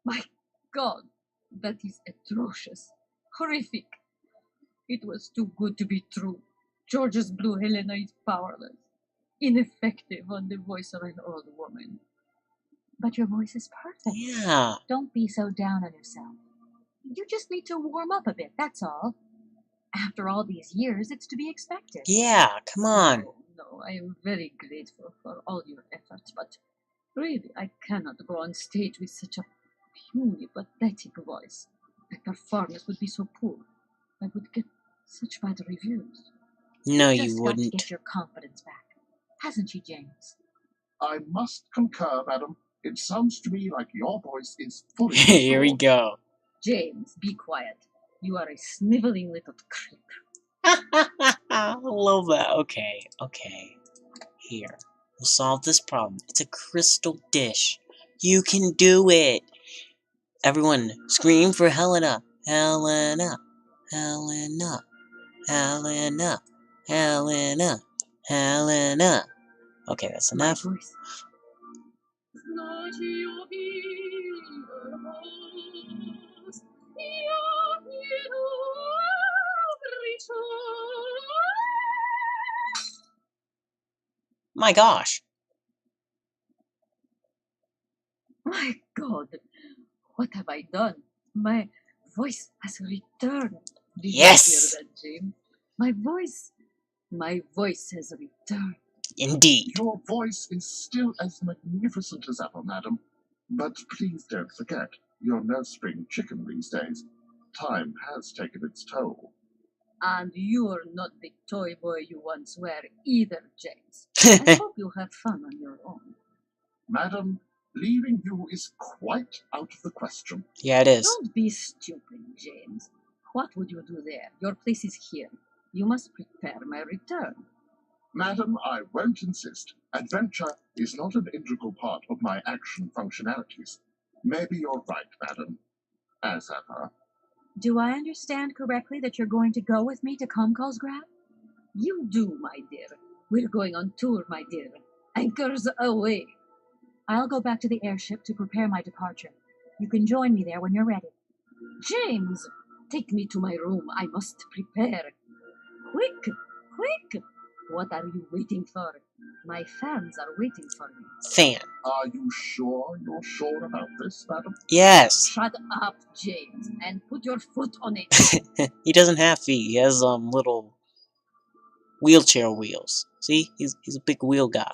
My God, that is atrocious. Horrific. It was too good to be true. George's blue Helena is powerless, ineffective on the voice of an old woman. But your voice is perfect. Yeah. Don't be so down on yourself. You just need to warm up a bit, that's all. After all these years, it's to be expected. Yeah, come on. No, I am very grateful for all your efforts, but really, I cannot go on stage with such a puny, pathetic voice. My performance would be so poor. I would get such bad reviews. No, You've you just got to wouldn't. get your confidence back. Hasn't she, James? I must concur, madam. It sounds to me like your voice is fully Here we restored. go. James, be quiet. You are a sniveling little creep. I love that. Okay, okay. Here. We'll solve this problem. It's a crystal dish. You can do it. Everyone, scream for Helena. Helena. Helena. Helena. Helena. Helena. Okay, that's My enough. voice. My gosh. My God, What have I done? My voice has returned. Did Yes! you hear that, James? My voice has returned. Indeed. Your voice is still as magnificent as ever, madam. But please don't forget, you're no spring chicken these days. Time has taken its toll. And you're not the toy boy you once were either, James. I hope you have fun on your own. Madam, leaving you is quite out of the question. Yeah, it is. Don't be stupid, James. What would you do there? Your place is here. You must prepare my return. Madam, I won't insist. Adventure is not an integral part of my action functionalities. Maybe you're right, madam. As ever. Do I understand correctly that you're going to go with me to Comcalsgrad? You do, my dear. We're going on tour, my dear. Anchors away. I'll go back to the airship to prepare my departure. You can join me there when you're ready. James, take me to my room. I must prepare. Quick, quick. What are you waiting for? My fans are waiting for me. Fan. Are you sure you're sure about this, madam? Yes. Shut up, James, and put your foot on it. He doesn't have feet. He has little wheelchair wheels. See? He's a big wheel guy.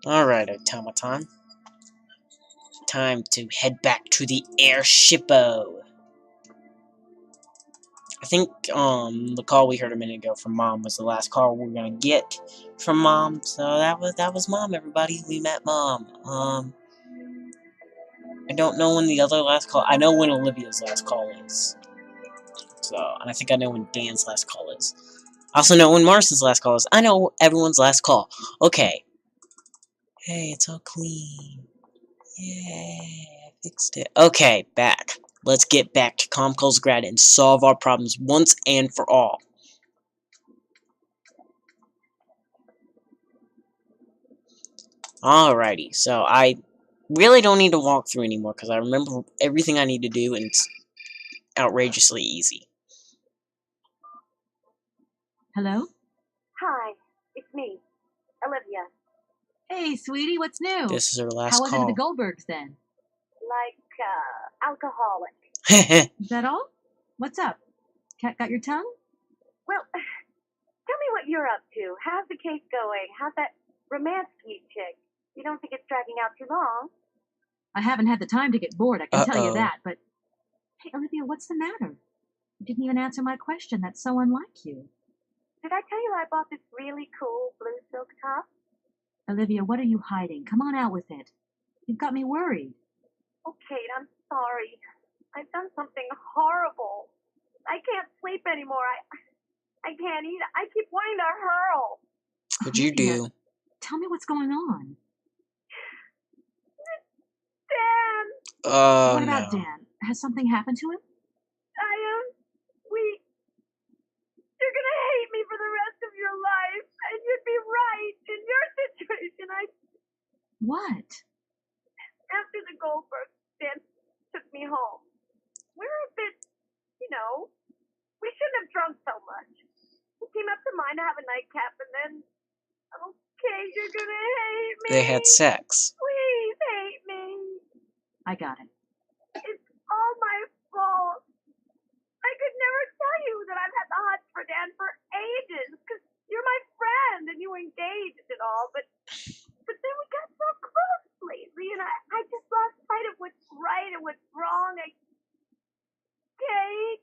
Alright, automaton. Time to head back to the airship-o. I think the call we heard a minute ago from Mom was the last call we're gonna get from Mom. So that was Mom, everybody. We met Mom. I don't know when the other last call. I know when Olivia's last call is. So, and I think I know when Dan's last call is. I also know when Marston's last call is. I know everyone's last call. Okay. Hey, it's all clean. Yay, I fixed it. Okay, back. Let's get back to Comcalsgrad and solve our problems once and for all. Alrighty, so I really don't need to walk through anymore because I remember everything I need to do and it's outrageously easy. Hello? Hi, it's me, Olivia. Hey, sweetie, what's new? This is our last How was it at call. the Goldbergs then? Like, alcoholic. Is that all? What's up? Cat got your tongue? Well, tell me what you're up to. How's the case going? How's that romance suite chick? You don't think it's dragging out too long? I haven't had the time to get bored, I can tell you Uh-oh. that, but... Hey, Olivia, what's the matter? You didn't even answer my question. That's so unlike you. Did I tell you I bought this really cool blue silk top? Olivia, what are you hiding? Come on out with it. You've got me worried. Oh, Kate, I'm sorry. I've done something horrible. I can't sleep anymore. I can't eat. I keep wanting to hurl. What'd you do? Tell me what's going on. Dan, Oh, What about no. Dan? Has something happened to him? you're gonna hate me for the rest of your life, and you'd be right. In your situation, What? after the Goldberg, Dan took me home. We were a bit, we shouldn't have drunk so much. We came up to mine to have a nightcap, and then, okay, you're gonna hate me. They had sex. Please hate me. I got it. It's all my fault. I could never tell you that I've had the hots for Dan for ages, because you're my friend, and you were engaged and all, but then we got so close lately, and I just lost sight of what's right and what's wrong. Kate,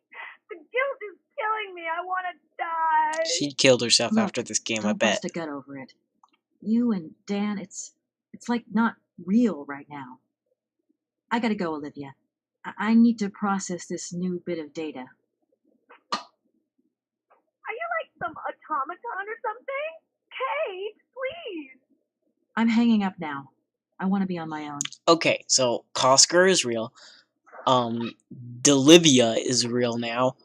the guilt is killing me. I want to die. She killed herself Look, after this game, I Don't bet. bust a gut over it. You and Dan, it's like not real right now. I gotta go, Olivia. I need to process this new bit of data. Are you like some automaton or something? Kate, please. I'm hanging up now. I want to be on my own. Okay, so Coscar is real. Delivia is real now.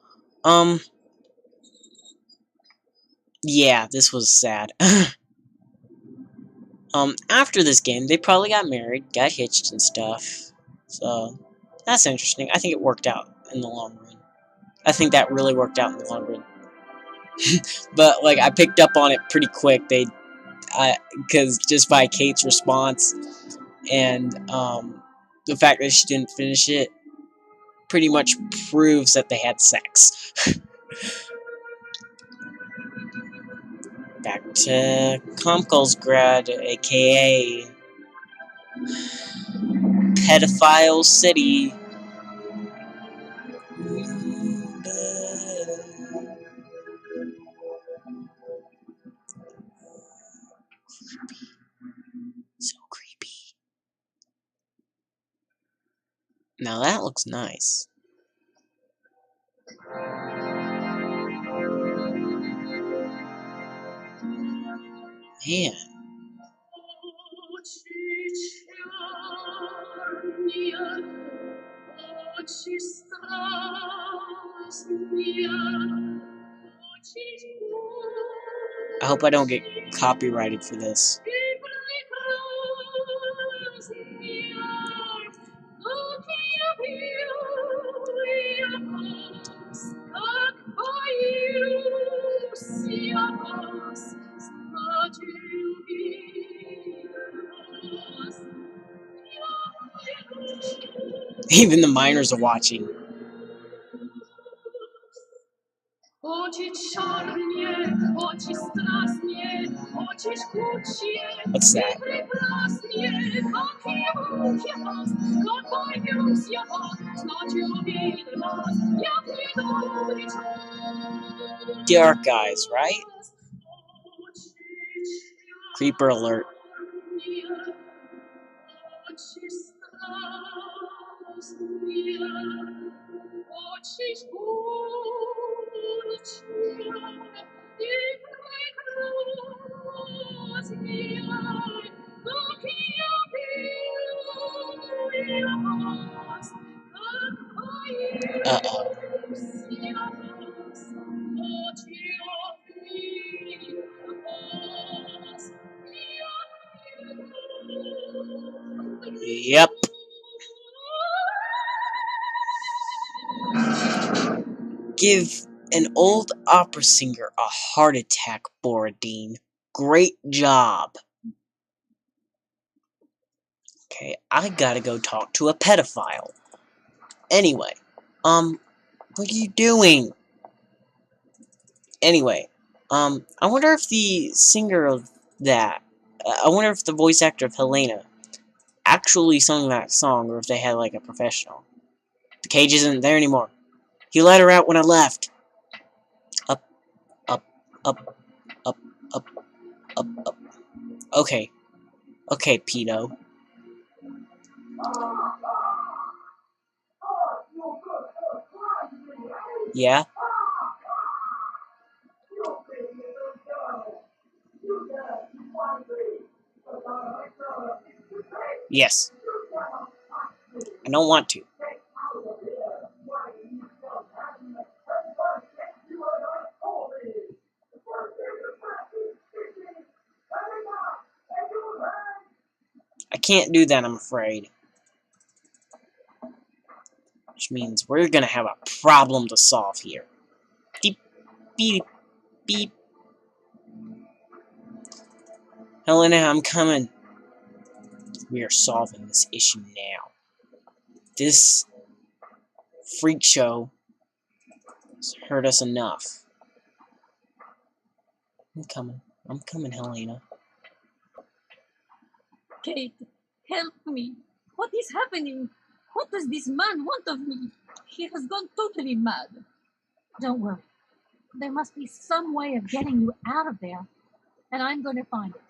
Yeah, this was sad. After this game, they probably got married, got hitched and stuff. So, that's interesting. I think it worked out in the long run. I think that really worked out in the long run. But, like, I picked up on it pretty quick. Because just by Kate's response, and the fact that she didn't finish it pretty much proves that they had sex. Back to Komkolsgrad, aka Pedophile City. So creepy. Now that looks nice. Man. I hope I don't get copyrighted for this. Even the miners are watching. What's that? Dark eyes, right? Creeper alert. Uh-oh. Yep. Give an old opera singer a heart attack, Borodine. Great job. Okay, I gotta go talk to a pedophile. Anyway, what are you doing? Anyway, I wonder if the singer of that, I wonder if the voice actor of Helena actually sung that song, or if they had, like, a professional. The cage isn't there anymore. He let her out when I left. Up, up, up, up, up, up, up. Okay. Okay, pedo. Yeah? Yes. I don't want to. I can't do that, I'm afraid. Which means we're gonna have a problem to solve here. Beep, beep, beep. Helena, I'm coming. We are solving this issue now. This freak show has hurt us enough. I'm coming. I'm coming, Helena. Kate, help me. What is happening? What does this man want of me? He has gone totally mad. Don't worry. There must be some way of getting you out of there, and I'm going to find it.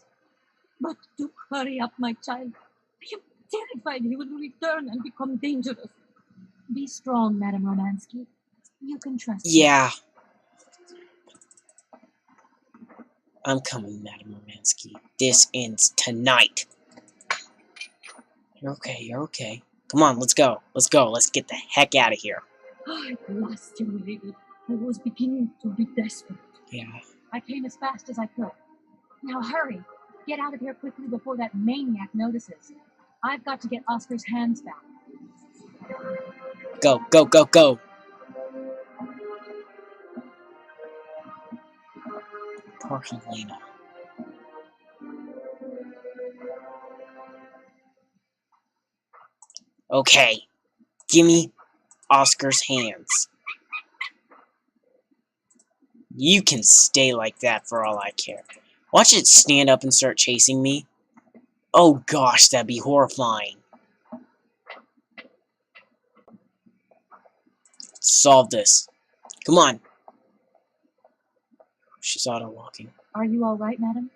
But do hurry up, my child. I am terrified he will return and become dangerous. Be strong, Madame Romansky. You can trust me. Yeah. I'm coming, Madame Romansky. This ends tonight. You're okay, you're okay. Come on, let's go. Let's go. Let's get the heck out of here. At last you lady. I was beginning to be desperate. Yeah. I came as fast as I could. Now hurry. Get out of here quickly before that maniac notices. I've got to get Oscar's hands back. Go, go, go, go. Poor Helena. Okay. Gimme Oscar's hands. You can stay like that for all I care. Watch it stand up and start chasing me. Oh gosh, that'd be horrifying. Solve this. Come on. She's auto walking. Are you all right, madam?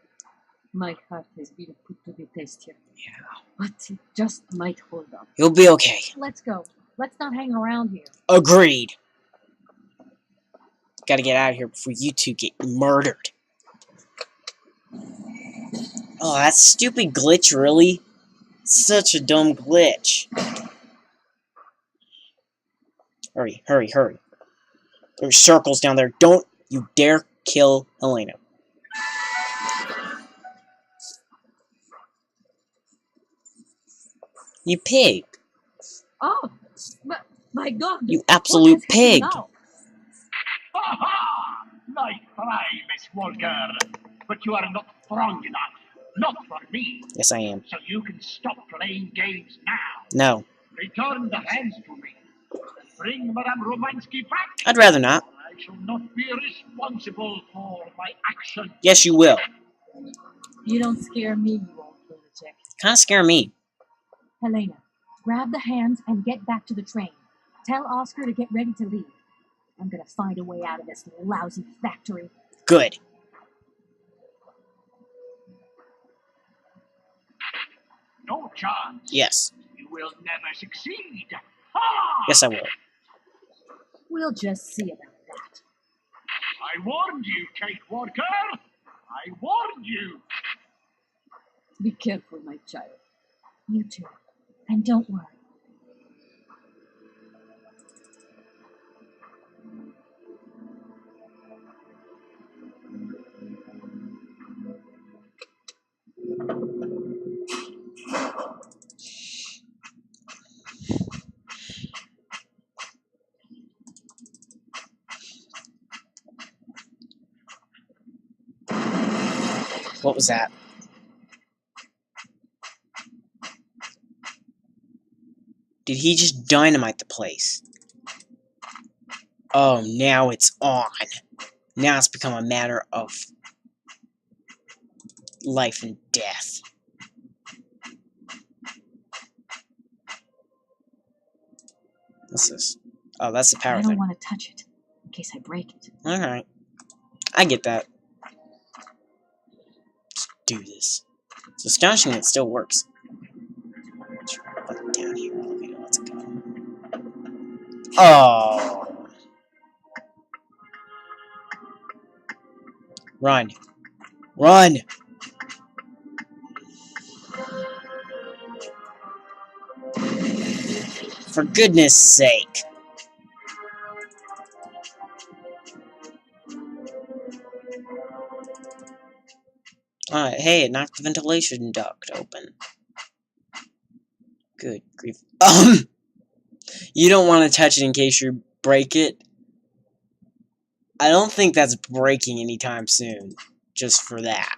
My heart has been put to the test here, Yeah. but it just might hold up. You'll be okay. Let's go. Let's not hang around here. Agreed. Gotta get out of here before you two get murdered. Oh, that stupid glitch, really? Such a dumb glitch. Hurry, hurry, hurry. There's circles down there. Don't you dare kill Helena. You pig. Oh, my God. You absolute pig. Ha ha! Nice try, Miss Walker. But you are not strong enough. Not for me. Yes, I am. So you can stop playing games now. No. Return the hands to me. Bring Madame Romansky back. I'd rather not. I shall not be responsible for my actions. Yes, you will. You don't scare me, you old lunatic. Kinda scare me. Helena, grab the hands and get back to the train. Tell Oscar to get ready to leave. I'm gonna find a way out of this lousy factory. Good. No chance. Yes. You will never succeed. Ha! Yes, I will. We'll just see about that. I warned you, Kate Walker. I warned you. Be careful, my child. You too. And don't worry. What was that? Did he just dynamite the place? Oh, now it's on. Now it's become a matter of life and death. What's this? Oh, that's the power I don't thing. want to touch it in case I break it. Alright. I get that. Let's do this. It's astonishing it still works. Put it down here. Okay, let's go. Oh. Run. Run! For goodness sake. Hey, it knocked the ventilation duct open. Good grief. You don't want to touch it in case you break it. I don't think that's breaking anytime soon. Just for that.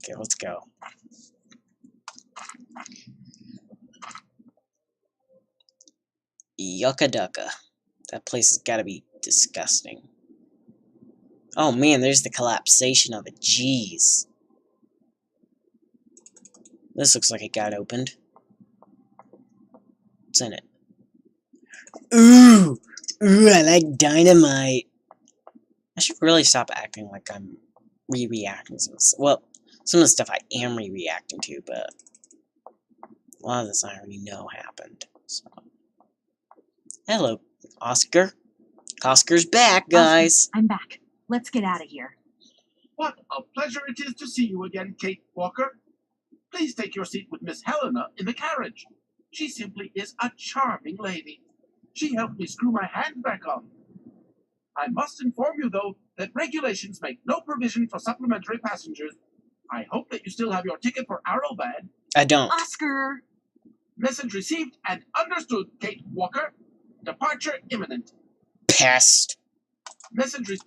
Okay, let's go. Yucca ducka. That place has got to be disgusting. Oh man, there's the collapsation of it. Jeez. This looks like it got opened. What's in it? Ooh! Ooh, I like dynamite. I should really stop acting like I'm re-reacting to this. Well, some of the stuff I am re-reacting to, but a lot of this I already know happened. So. Hello, Oscar. Oscar's back, guys. Oscar, I'm back. Let's get out of here. What a pleasure it is to see you again, Kate Walker. Please take your seat with Miss Helena in the carriage. She simply is a charming lady. She helped me screw my hand back on. I must inform you, though, that regulations make no provision for supplementary passengers. I hope that you still have your ticket for Arrowbad. I don't. Oscar! Message received and understood, Kate Walker. Departure imminent. Pest. Message received.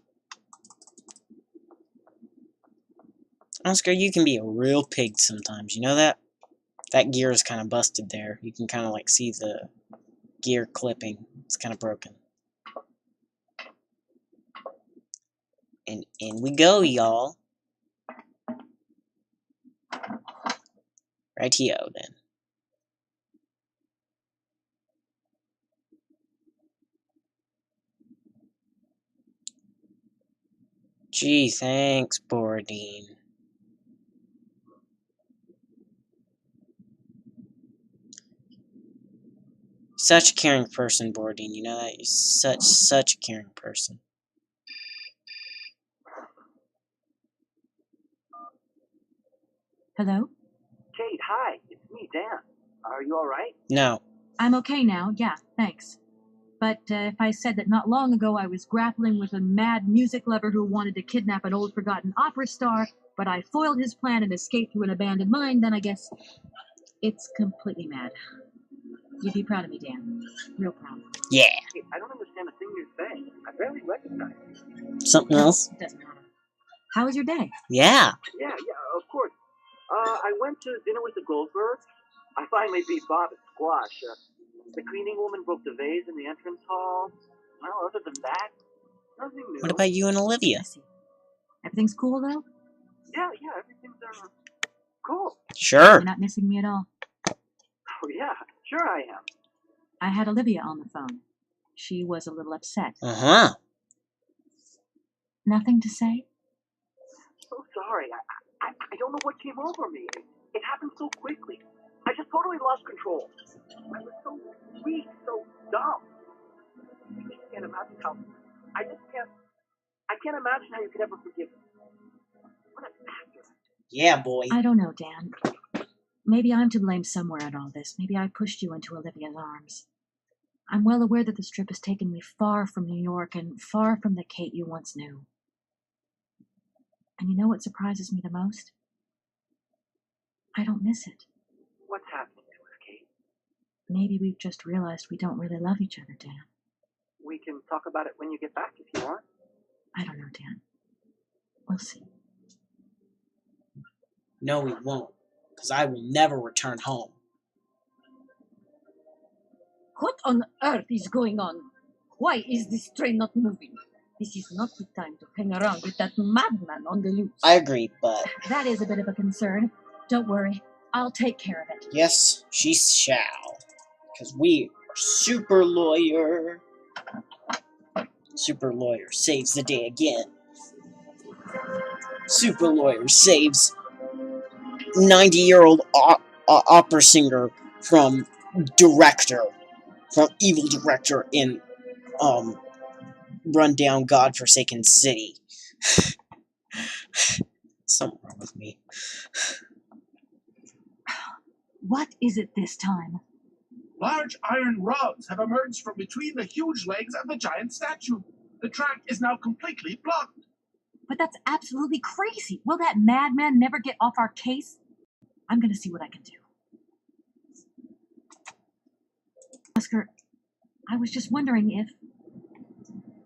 Oscar, you can be a real pig sometimes, you know that? That gear is kind of busted there. You can kind of like see the gear clipping. It's kind of broken. And in we go, y'all. Rightio, then. Gee, thanks, Borodine. Such a caring person, Borodine. You know that? You're such a caring person. Hello? Kate, hi. It's me, Dan. Are you all right? No. I'm okay now, yeah, thanks. But if I said that not long ago I was grappling with a mad music lover who wanted to kidnap an old forgotten opera star, but I foiled his plan and escaped through an abandoned mine, then I guess it's completely mad. You'd be proud of me, Dan. Real proud. Yeah. Hey, I don't understand a thing you're saying. I barely recognize you. Something else? Doesn't matter. How was your day? Yeah. Yeah, of course. I went to dinner with the Goldbergs. I finally beat Bob at squash. The cleaning woman broke the vase in the entrance hall. Well, other than that, nothing new. What about you and Olivia? I see. Everything's cool, though? Yeah, everything's cool. Sure. You're not missing me at all. Oh, yeah, sure I am. I had Olivia on the phone. She was a little upset. Uh-huh. Nothing to say? So sorry. I don't know what came over me. It happened so quickly. I just totally lost control. I was so weak, so dumb. I just can't imagine how. I can't imagine how you could ever forgive me. What a bastard. Yeah, boy. I don't know, Dan. Maybe I'm to blame somewhere in all this. Maybe I pushed you into Olivia's arms. I'm well aware that this trip has taken me far from New York and far from the Kate you once knew. And you know what surprises me the most? I don't miss it. What's happening to us, Kate? Maybe we've just realized we don't really love each other, Dan. We can talk about it when you get back if you want. I don't know, Dan. We'll see. No, we won't. Because I will never return home. What on earth is going on? Why is this train not moving? This is not the time to hang around with that madman on the loose. I agree, but... That is a bit of a concern. Don't worry. I'll take care of it. Yes, she shall. Because we are Super Lawyer. Super Lawyer saves the day again. Super Lawyer saves 90-year-old opera singer from evil director in rundown godforsaken city. Something wrong with me. What is it this time? Large iron rods have emerged from between the huge legs of the giant statue. The track is now completely blocked. But that's absolutely crazy. Will that madman never get off our case? I'm gonna see what I can do. Oscar, I was just wondering if...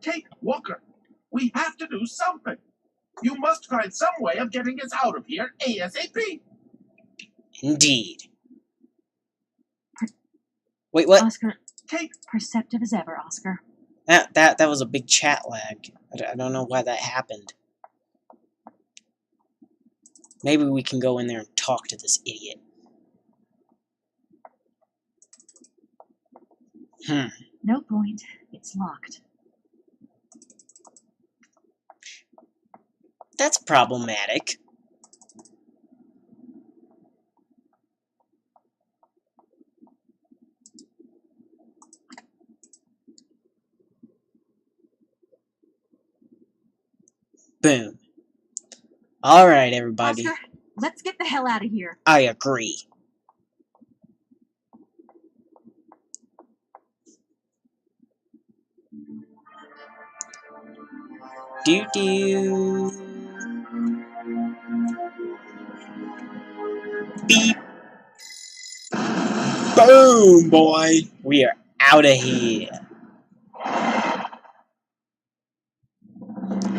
Kate Walker, we have to do something. You must find some way of getting us out of here ASAP. Indeed. Wait, what? Oscar, Kate, perceptive as ever, Oscar. That was a big chat lag. I don't know why that happened. Maybe we can go in there and talk to this idiot. No point. It's locked. That's problematic. Boom. Alright, everybody. Oscar, let's get the hell out of here. I agree. Do-do. Beep. Boom, boy. We are out of here.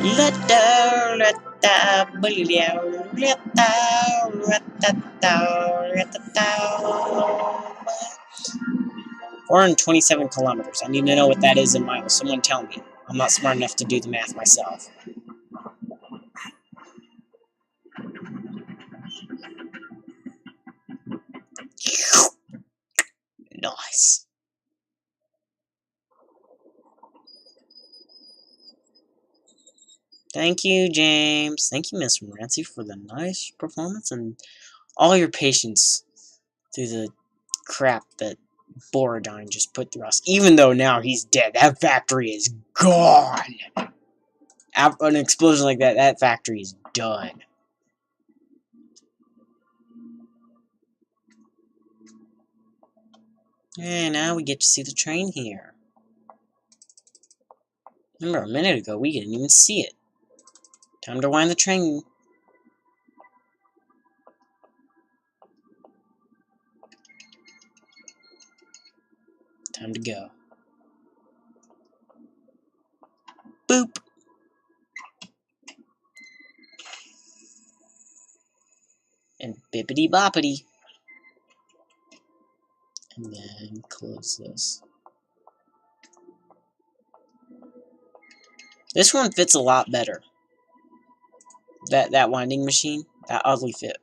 Let $427 kilometers. I need to know what that is in miles. Someone tell me. I'm not smart enough to do the math myself. Nice. Thank you, James. Thank you, Miss Rancy, for the nice performance and all your patience through the crap that Borodine just put through us. Even though now he's dead, that factory is gone. After an explosion like that, that factory is done. And now we get to see the train here. Remember, a minute ago, we didn't even see it. Time to wind the train. Time to go. Boop! And bippity boppity. And then close this. This one fits a lot better. That winding machine, that ugly fit.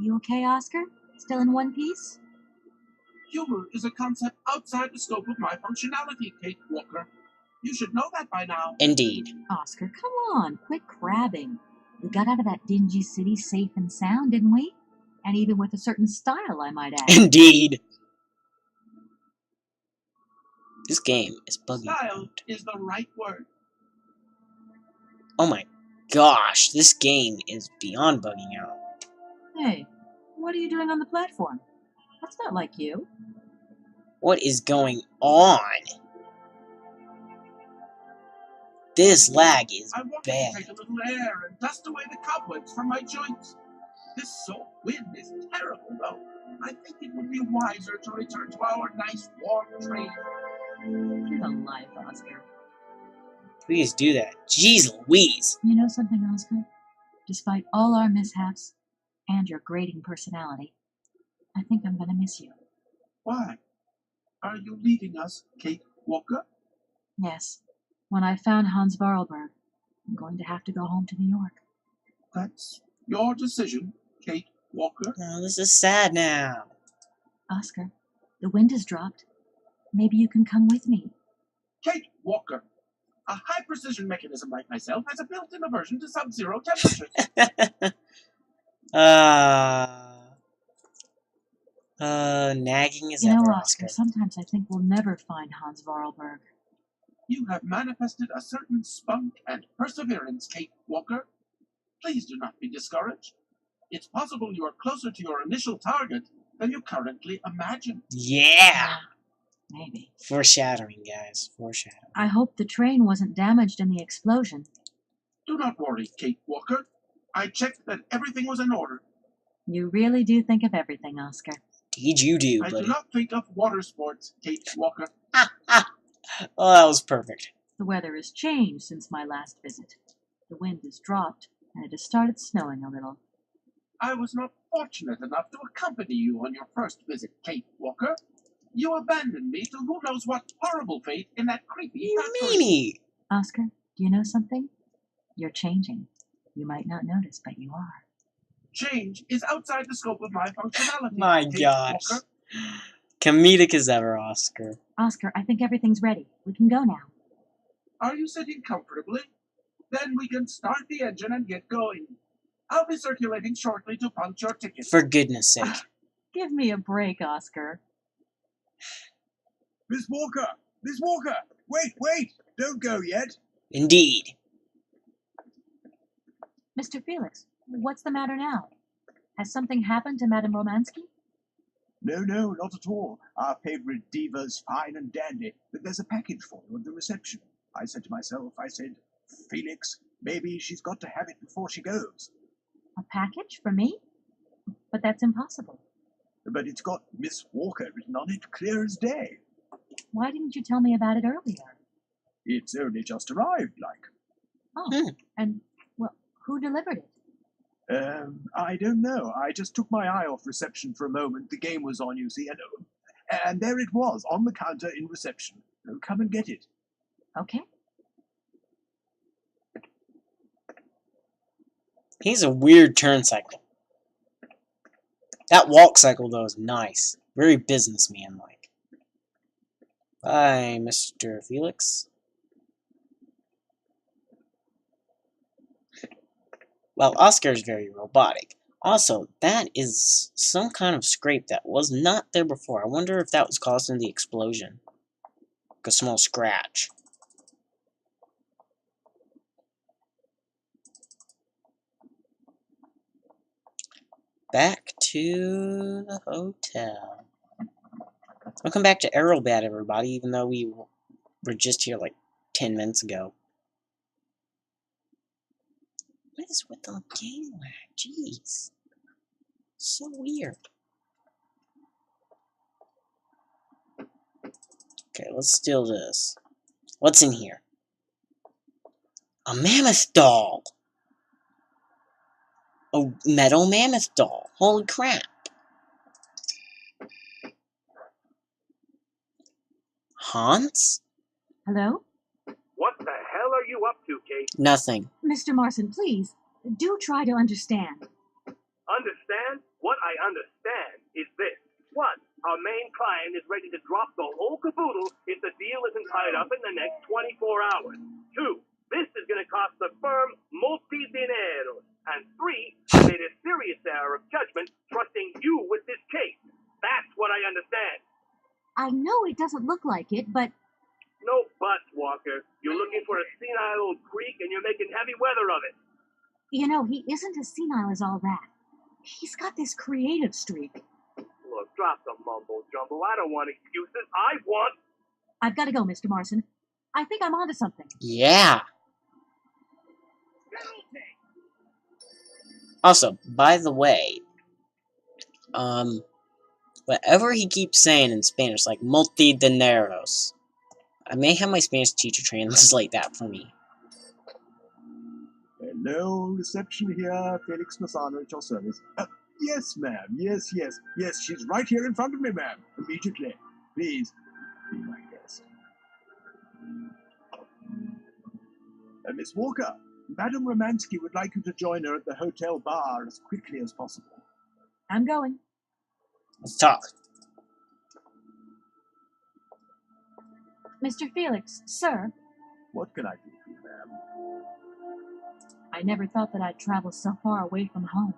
You okay, Oscar? Still in one piece? Humor is a concept outside the scope of my functionality, Kate Walker. You should know that by now. Indeed. Oscar, come on, quit crabbing. We got out of that dingy city safe and sound, didn't we? And even with a certain style, I might add. Indeed. This game is bugging Style out. is the right word. Oh my gosh, this game is beyond bugging out. Hey, what are you doing on the platform? That's not like you. What is going on? This lag is I wanted bad. to take a little air and dust away the cobwebs from my joints. This salt wind is terrible, though. I think it would be wiser to return to our nice warm train. Get a life, Oscar. Please do that. Jeez Louise. You know something, Oscar? Despite all our mishaps and your grating personality, I think I'm gonna miss you. Why? Are you leaving us, Kate Walker? Yes. When I found Hans Varlberg, I'm going to have to go home to New York. That's your decision, Kate Walker. Oh, this is sad now. Oscar, the wind has dropped. Maybe you can come with me. Kate Walker. A high-precision mechanism like myself has a built-in aversion to sub-zero temperatures. Nagging is You know, ever Oscar, sometimes I think we'll never find Hans Varlberg. You have manifested a certain spunk and perseverance, Kate Walker. Please do not be discouraged. It's possible you are closer to your initial target than you currently imagine. Yeah! Maybe. Foreshadowing, guys. Foreshadowing. I hope the train wasn't damaged in the explosion. Do not worry, Kate Walker. I checked that everything was in order. You really do think of everything, Oscar. Indeed you do, I buddy. do not think of water sports, Kate Walker. Oh, that was perfect. The weather has changed since my last visit. The wind has dropped, and it has started snowing a little. I was not fortunate enough to accompany you on your first visit, Kate Walker. You abandoned me to who knows what horrible fate in that creepy factory. Meanie. Oscar, do you know something? You're changing. You might not notice, but you are. Change is outside the scope of my functionality. My Kate gosh. Walker. Comedic as ever, Oscar. Oscar, I think everything's ready. We can go now. Are you sitting comfortably? Then we can start the engine and get going. I'll be circulating shortly to punch your ticket. For goodness sake. Give me a break, Oscar. Miss Walker! Miss Walker! Wait! Don't go yet. Indeed. Mr. Felix, what's the matter now? Has something happened to Madame Romansky? No, not at all. Our favorite diva's fine and dandy, but there's a package for you at the reception. I said to myself, Felix, maybe she's got to have it before she goes. A package for me? But that's impossible. But it's got Miss Walker written on it, clear as day. Why didn't you tell me about it earlier? It's only just arrived, like. Oh, and, well, who delivered it? I don't know. I just took my eye off reception for a moment. The game was on, you see, and there it was, on the counter in reception. Come and get it. Okay. He's a weird turn cycle. That walk cycle, though, is nice. Very businessman-like. Bye, Mr. Felix. Well, Oscar is very robotic. Also, that is some kind of scrape that was not there before. I wonder if that was causing the explosion. Like a small scratch. Back to the hotel. Welcome back to Aerobad, everybody, even though we were just here like 10 minutes ago. What is with the game lag? Jeez. So weird. Okay, let's steal this. What's in here? A mammoth doll! A metal mammoth doll. Holy crap. Hans? Hello? What the hell are you up to, Kate? Nothing. Mr. Marson, please, do try to understand. Understand? What I understand is this. One, our main client is ready to drop the whole caboodle if the deal isn't tied up in the next 24 hours. Two, this is going to cost the firm multi-dineros. And three, I made a serious error of judgment trusting you with this case. That's what I understand. I know it doesn't look like it, but No buts, Walker. You're looking for a senile old creek and you're making heavy weather of it. you know, he isn't as senile as all that. He's got this creative streak. Look, drop the mumbo jumbo. I don't want excuses. I want... I've got to go, Mr. Marson. I think I'm onto something. Yeah. Also, by the way, whatever he keeps saying in Spanish, like multi-dineros, I may have my Spanish teacher translate that for me. Hello, reception here. Felix Massano at your service. Yes, ma'am. Yes, she's right here in front of me, ma'am. Immediately. Please, be my guest. Miss Walker, Madame Romansky would like you to join her at the hotel bar as quickly as possible. I'm going. Let's talk. Mr. Felix, sir, What can I do for you, ma'am? I never thought that I'd travel so far away from home.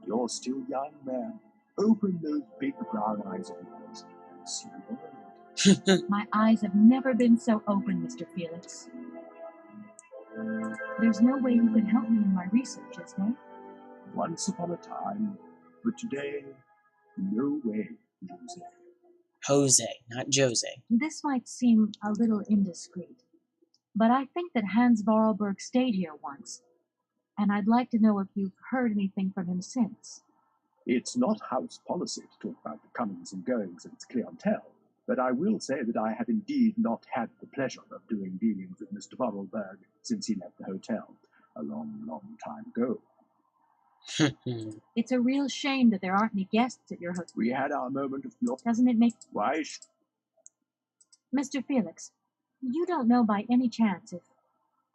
You're still young, ma'am. Open those big brown eyes of yours and see the world. My eyes have never been so open, Mr. Felix. There's no way you can help me in my research, is there? Once upon a time, but today, no way, Jose. Jose, not Jose. This might seem a little indiscreet, but I think that Hans Vorarlberg stayed here once, and I'd like to know if you've heard anything from him since. It's not house policy to talk about the comings and goings of its clientele, but I will say that I have indeed not had the pleasure of doing dealings with Mr. Vorarlberg since he left the hotel a long, long time ago. It's a real shame that there aren't any guests at your hotel. We had our moment of glor. Doesn't it make... Why? Mr. Felix, you don't know by any chance if...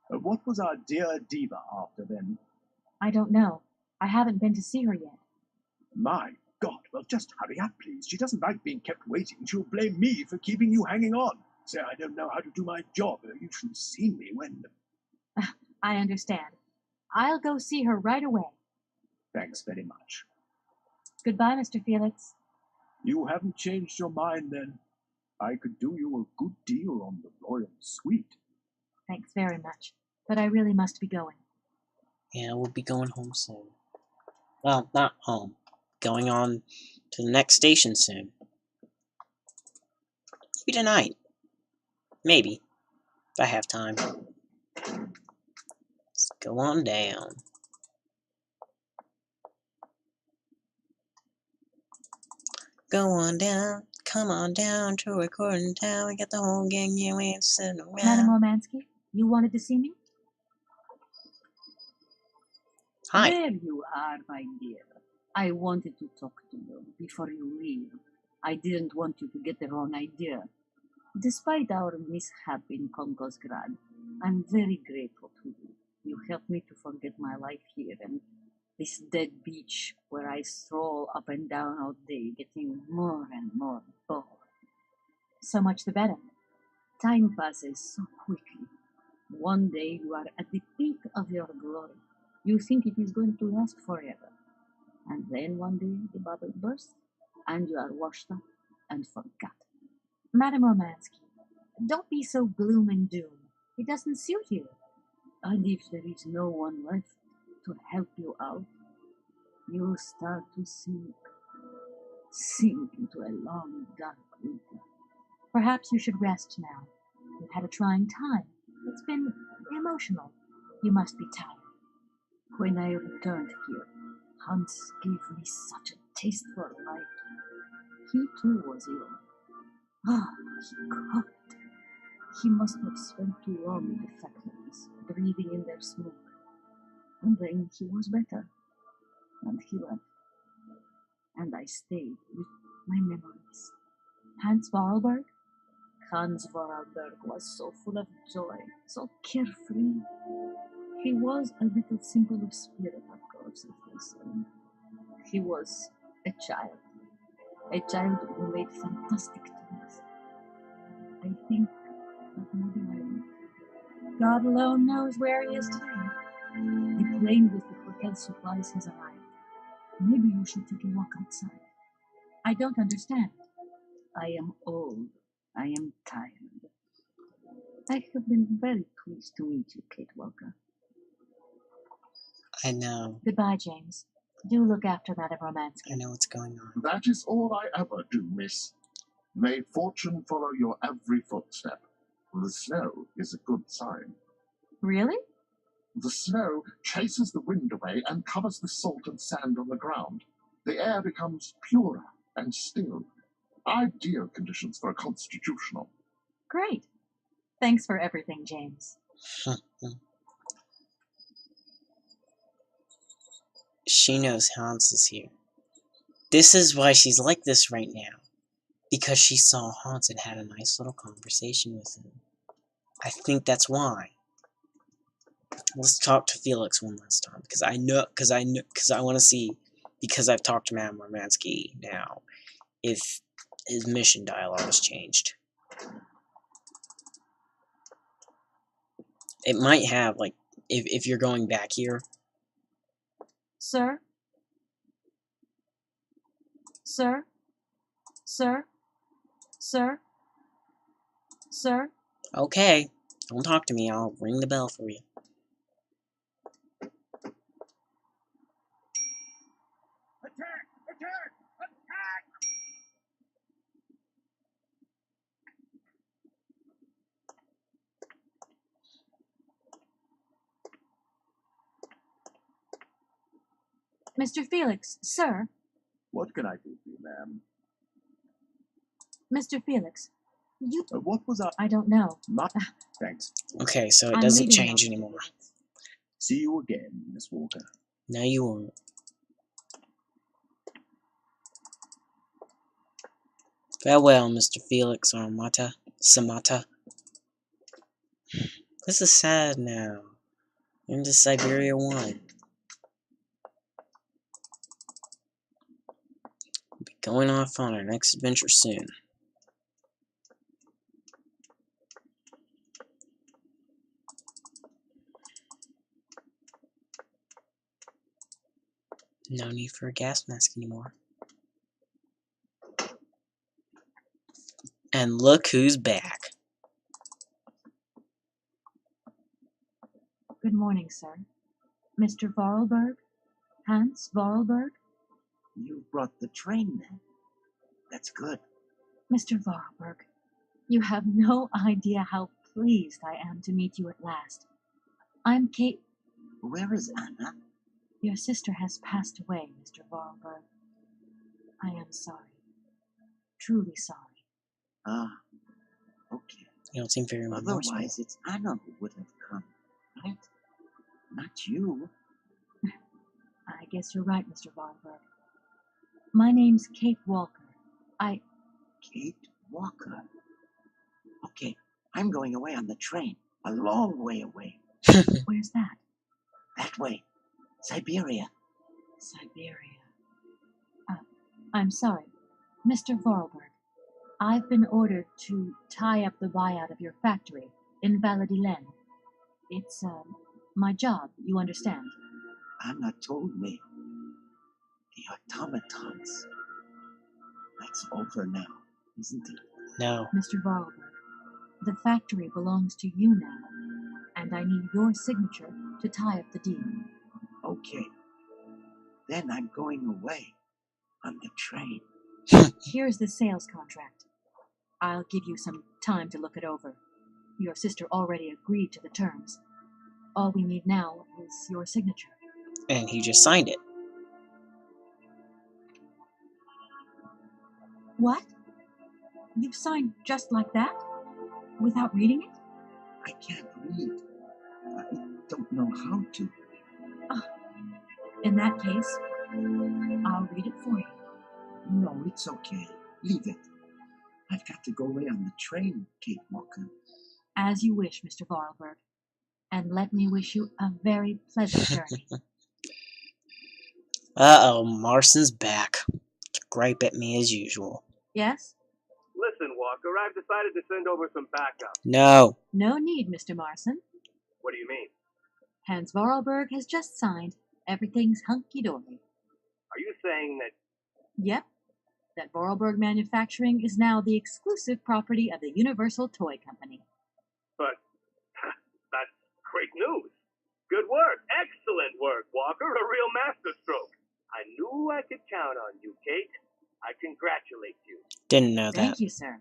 What was our dear diva after then? I don't know. I haven't been to see her yet. My God, well, just hurry up, please. She doesn't like being kept waiting. She'll blame me for keeping you hanging on. Say I don't know how to do my job. You should have seen me when... I understand. I'll go see her right away. Thanks very much. Goodbye, Mr. Felix. You haven't changed your mind, then? I could do you a good deal on the royal suite. Thanks very much, but I really must be going. Yeah, we'll be going home soon. Well, not home. Going on to the next station soon. Maybe tonight. Maybe. If I have time. Let's go on down. Go on down. come on down to a court in town. We got the whole gang, you ain't sitting Madam around. Romansky, you wanted to see me? Hi. There you are, my dear. I wanted to talk to you before you leave. I didn't want you to get the wrong idea. Despite our mishap in Konkosgrad, I'm very grateful to you. You helped me to forget my life here and this dead beach where I stroll up and down all day, getting more and more bored. So much the better. Time passes so quickly. One day you are at the peak of your glory. You think it is going to last forever. And then one day the bubble bursts and you are washed up and forgotten. Madam Romansky, don't be so gloom and doom. It doesn't suit you. And if there is no one left to help you out, you start to sink into a long, dark winter. Perhaps you should rest now. You've had a trying time. It's been emotional. You must be tired. When I returned here, Hans gave me such a taste for life. He too was ill. Ah, he coughed. He must have spent too long in the factories, breathing in their smoke. And then he was better. And he left. And I stayed with my memories. Hans Vorarlberg? Hans Vorarlberg was so full of joy, so carefree. He was a little simple of spirit, of course, if they say. He was a child who made fantastic toys. I think that maybe I will. God alone knows where he is today. The plane with the hotel supplies has arrived. Maybe you should take a walk outside. I don't understand. I am old. I am tired. I have been very pleased to meet you, Kate Walker. I know. Goodbye, James. Do look after Madame Romansky. I know what's going on. That is all I ever do, miss. May fortune follow your every footstep. The snow is a good sign. Really? The snow chases the wind away and covers the salt and sand on the ground. The air becomes purer and still. Ideal conditions for a constitutional. Great. Thanks for everything, James. She knows Hans is here. This is why she's like this right now. Because she saw Hans and had a nice little conversation with him. I think that's why. Let's talk to Felix one last time, because I want to see, because I've talked to Madame Romansky now, if his mission dialogue has changed. It might have, like, if you're going back here. Sir? Sir? Sir? Sir? Sir? Okay, don't talk to me, I'll ring the bell for you. Attack! Attack! Attack! Mr. Felix, sir? What can I do for you, ma'am? Mr. Felix, you... What was I don't know. Thanks. Okay, so it I'm doesn't leaving change now. anymore. See you again, Miss Walker. No, you won't. Farewell, Mr. Felix or Samata. This is sad now. We're into Syberia 1. We'll be going off on our next adventure soon. No need for a gas mask anymore. And look who's back. Good morning, sir. Mr. Vorarlberg? Hans Vorarlberg? You brought the train then. That's good. Mr. Vorarlberg, you have no idea how pleased I am to meet you at last. I'm Kate. Where is Anna? Your sister has passed away, Mr. Vorarlberg. I am sorry. truly sorry. Ah, okay. You don't seem very remorseful. Otherwise, it's Anna who would have come, right? Not you. I guess you're right, Mr. Varberg. My name's Kate Walker. Kate Walker. Okay, I'm going away on the train. A long way away. Where's that? That way. Syberia. Syberia. I'm sorry. Mr. Vorarlberg, I've been ordered to tie up the buyout of your factory in Valadilen. It's, my job, you understand. Anna told me. The automatons. That's over now, isn't it? No. Mr. Vorarlberg, the factory belongs to you now, and I need your signature to tie up the deal. Okay. Then I'm going away on the train. Here's the sales contract. I'll give you some time to look it over. Your sister already agreed to the terms. All we need now is your signature. And he just signed it. What? You signed just like that? Without reading it? I can't read. I don't know how to. In that case, I'll read it for you. No, it's okay. Leave it. I've got to go away on the train, Kate Walker. As you wish, Mr. Vorarlberg. And let me wish you a very pleasant journey. Uh-oh, Marston's back. To gripe at me as usual. Yes? Listen, Walker, I've decided to send over some backup. No. No need, Mr. Marson. What do you mean? Hans Vorarlberg has just signed. Everything's hunky-dory. Are you saying that... Yep. That Vorarlberg Manufacturing is now the exclusive property of the Universal Toy Company. But that's great news. Good work. Excellent work, Walker. A real masterstroke. I knew I could count on you, Kate. I congratulate you. Didn't know that. Thank you, sir.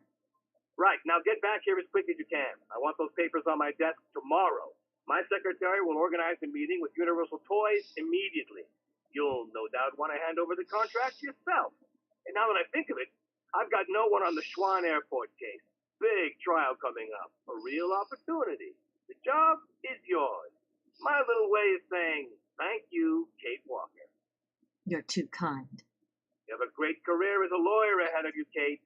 Right, now get back here as quick as you can. I want those papers on my desk tomorrow. My secretary will organize a meeting with Universal Toys immediately. You'll no doubt want to hand over the contract yourself. And now that I think of it, I've got no one on the Schwann Airport case. Big trial coming up. A real opportunity. The job is yours. My little way of saying thank you, Kate Walker. You're too kind. You have a great career as a lawyer ahead of you, Kate.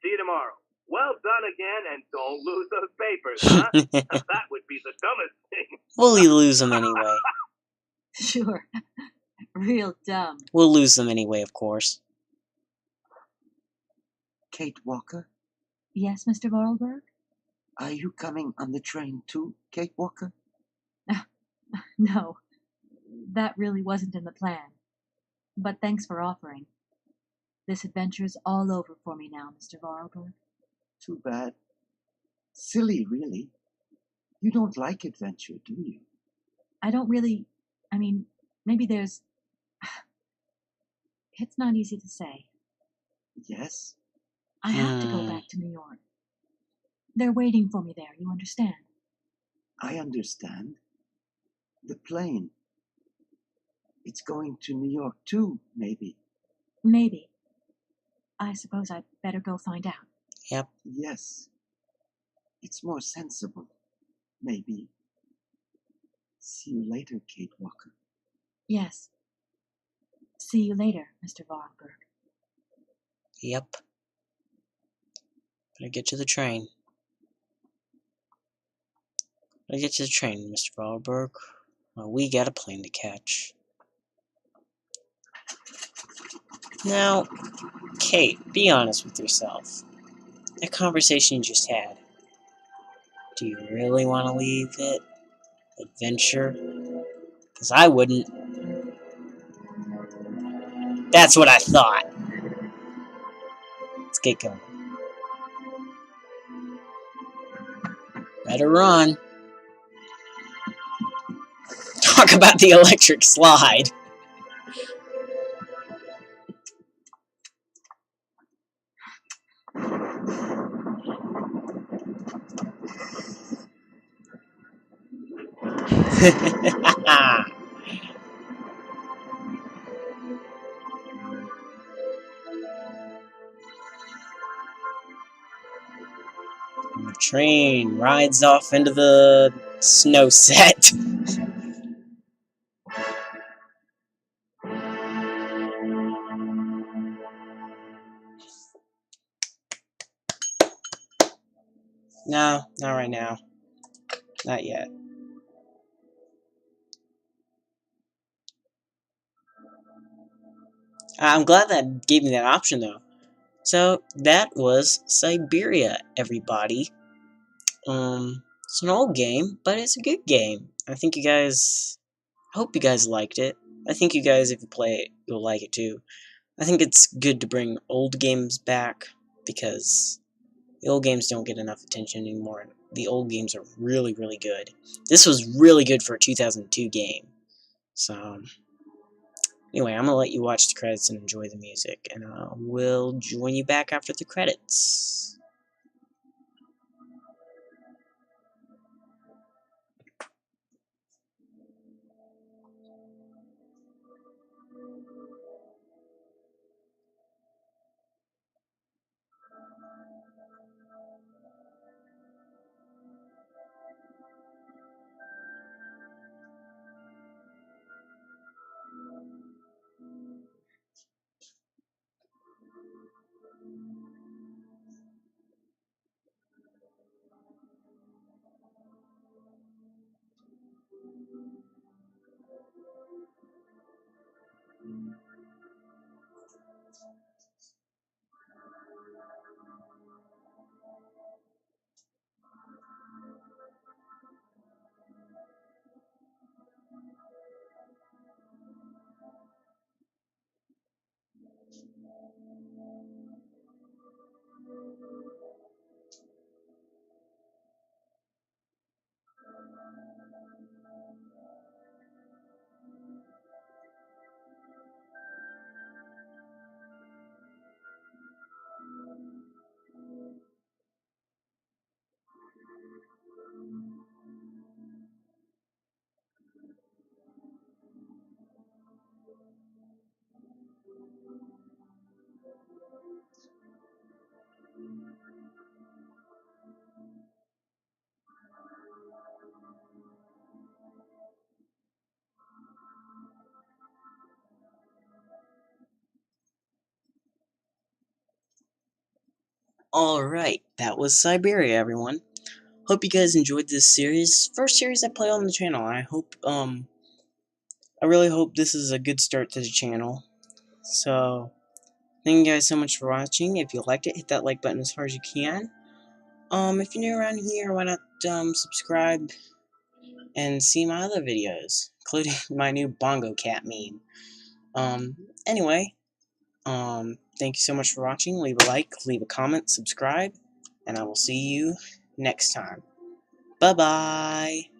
See you tomorrow. Well done again, and don't lose those papers, huh? That would be the dumbest thing. We'll lose them anyway. Sure. Real dumb. We'll lose them anyway, of course. Kate Walker, Yes, Mr. Vorarlberg? are you coming on the train too, Kate Walker? No. That really wasn't in the plan. But thanks for offering. This adventure's all over for me now, Mr. Vorarlberg. Too bad. Silly, really. You don't like adventure, do you? I don't really... I mean, maybe there's... It's not easy to say. Yes? I have to go back to New York. They're waiting for me there, you understand? I understand. The plane. It's going to New York too, maybe. Maybe. I suppose I'd better go find out. Yep. Yes. It's more sensible. Maybe. See you later, Kate Walker. Yes. See you later, Mr. Vorarlberg. Yep. Better get to the train. Better get to the train, Mr. Vorarlberg. Well, we got a plane to catch. Now, Kate, be honest with yourself. That conversation you just had. Do you really want to leave it? Adventure? Because I wouldn't. That's what I thought. Let's get going. Better run. Talk about the electric slide. train rides off into the snow set. No, not right now. Not yet. I'm glad that gave me that option, though. So, that was Syberia, everybody. It's an old game, but it's a good game. I hope you guys liked it. I think you guys, if you play it, you'll like it too. I think it's good to bring old games back, because the old games don't get enough attention anymore. The old games are really, really good. This was really good for a 2002 game. So, anyway, I'm going to let you watch the credits and enjoy the music, and we'll join you back after the credits. Alright, that was Syberia, everyone. Hope you guys enjoyed this series. First series I play on the channel. I really hope this is a good start to the channel. So, thank you guys so much for watching. If you liked it, hit that like button as hard as you can. If you're new around here, why not, subscribe and see my other videos, including my new Bongo Cat meme. Anyway, thank you so much for watching. Leave a like, leave a comment, subscribe, and I will see you next time. Bye-bye!